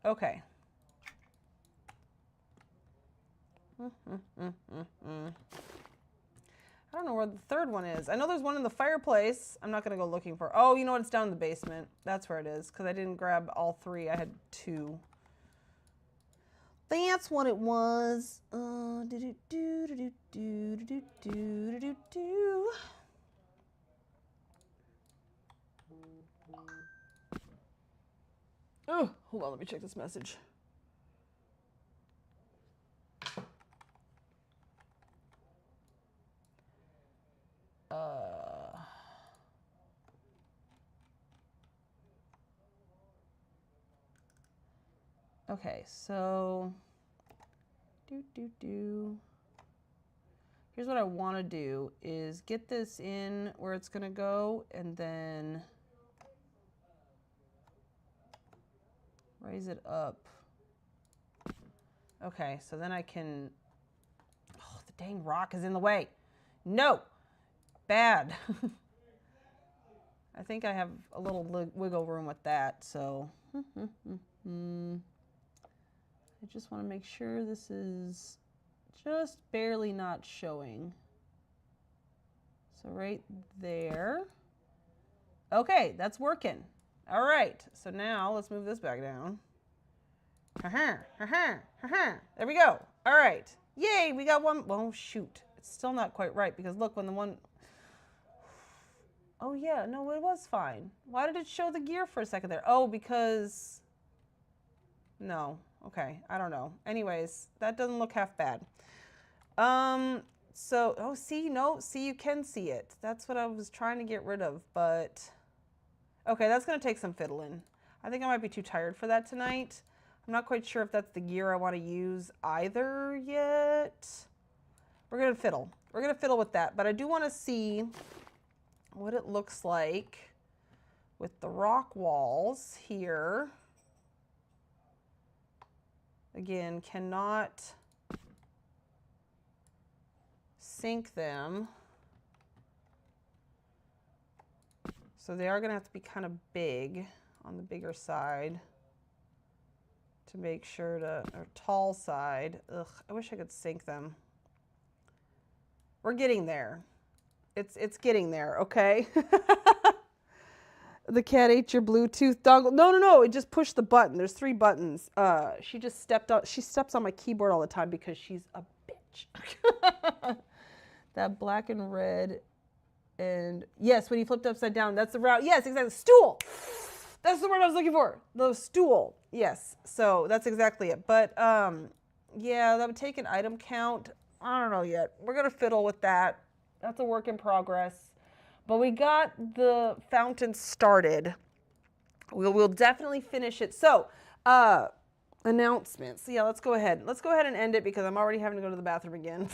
Okay. I don't know where the third one is. I know there's one in the fireplace. I'm not going to go looking for. Oh, you know what? It's down in the basement. That's where it is, because I didn't grab all 3. I had 2. That's what it was. Oh, hold on. Let me check this message. Okay, so here's what I want to do is get this in where it's going to go, and then raise it up. Okay, so then I can, oh, the dang rock is in the way. No, bad. I think I have a little wiggle room with that, so. I just want to make sure this is just barely not showing. So right there. Okay, that's working. All right, so now let's move this back down. There we go. All right, yay, we got one. Well, shoot, it's still not quite right because look, when the one, oh yeah, no, it was fine. Why did it show the gear for a second there? Oh, because, no. Okay, I don't know. Anyways, that doesn't look half bad. So, oh, see, no, see, you can see it. That's what I was trying to get rid of, but, okay, that's going to take some fiddling. I think I might be too tired for that tonight. I'm not quite sure if that's the gear I want to use either yet. We're going to fiddle. We're going to fiddle with that, but I do want to see what it looks like with the rock walls here. Again, cannot sink them. So they are going to have to be kind of big on the bigger side to make sure to, or tall side. Ugh, I wish I could sink them. We're getting there. It's getting there, okay? The cat ate your Bluetooth dongle. No, it just pushed the button. There's 3 buttons. She just stepped on, she steps on my keyboard all the time because she's a bitch. That black and red, and yes, when you flipped upside down, that's the route. Yes, exactly. Stool. That's the word I was looking for. The stool. Yes. So that's exactly it. But yeah, that would take an item count. I don't know yet. We're gonna fiddle with that. That's a work in progress. But we got the fountain started. We'll definitely finish it. So, announcements. Yeah, let's go ahead. Let's go ahead and end it because I'm already having to go to the bathroom again.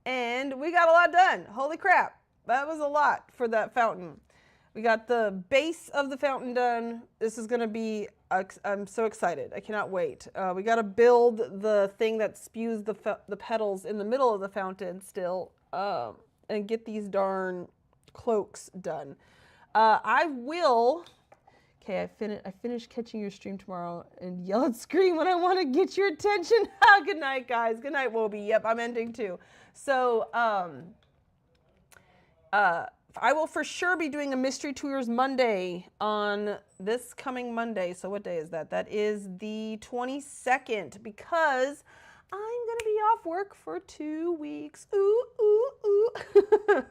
And we got a lot done. Holy crap. That was a lot for that fountain. We got the base of the fountain done. This is going to be, I'm so excited. I cannot wait. We got to build the thing that spews the petals in the middle of the fountain still, and get these darn cloaks done. I will... Okay, I finished catching your stream tomorrow and yell and scream when I want to get your attention. Good night, guys. Good night, Wobie. Yep, I'm ending too. So, I will for sure be doing a Mystery Tours Monday on this coming Monday. So what day is that? That is the 22nd, because I'm going to be off work for 2 weeks. Ooh, ooh, ooh.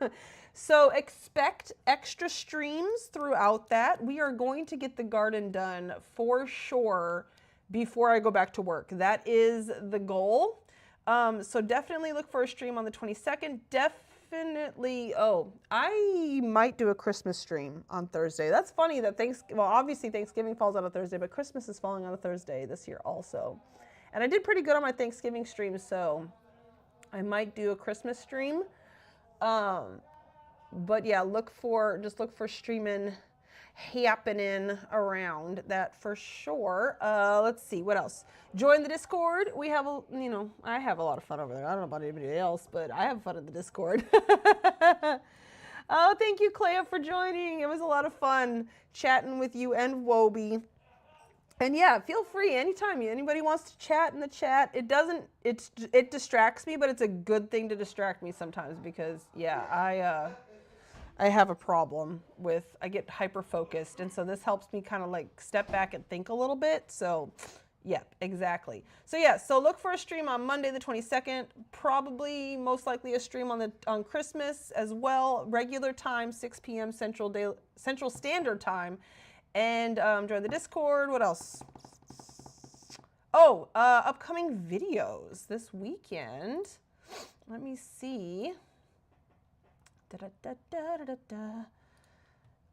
So expect extra streams throughout that. We are going to get the garden done for sure before I go back to work. That is the goal. So definitely look for a stream on the 22nd. Definitely. Oh, I might do a Christmas stream on Thursday. That's funny that well, obviously Thanksgiving falls on a Thursday, but Christmas is falling on a Thursday this year also. And I did pretty good on my Thanksgiving stream, so I might do a Christmas stream. But yeah, just look for streaming happening around that for sure. Let's see, what else? Join the Discord. We have, I have a lot of fun over there. I don't know about anybody else, but I have fun in the Discord. Oh, thank you, Clea, for joining. It was a lot of fun chatting with you and Wobie. And yeah, feel free anytime anybody wants to chat in the chat. It distracts me, but it's a good thing to distract me sometimes because, yeah, I have a problem with, I get hyper focused. And so this helps me kind of like step back and think a little bit. So yeah, exactly. So yeah, so look for a stream on Monday, the 22nd, probably most likely a stream on Christmas as well. Regular time, 6 p.m. Central Standard Time. And join the Discord. What else? Oh, upcoming videos this weekend. Let me see.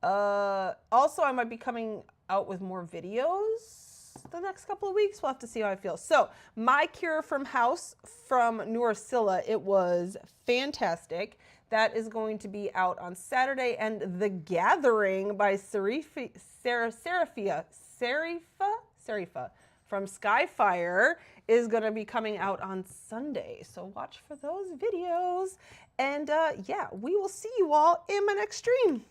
Also, I might be coming out with more videos the next couple of weeks. We'll have to see how I feel. So, My Cure from House from Nursilla, it was fantastic. That is going to be out on Saturday. And The Gathering by Serifa from Skyfire is going to be coming out on Sunday. So watch for those videos. And yeah, we will see you all in my next stream.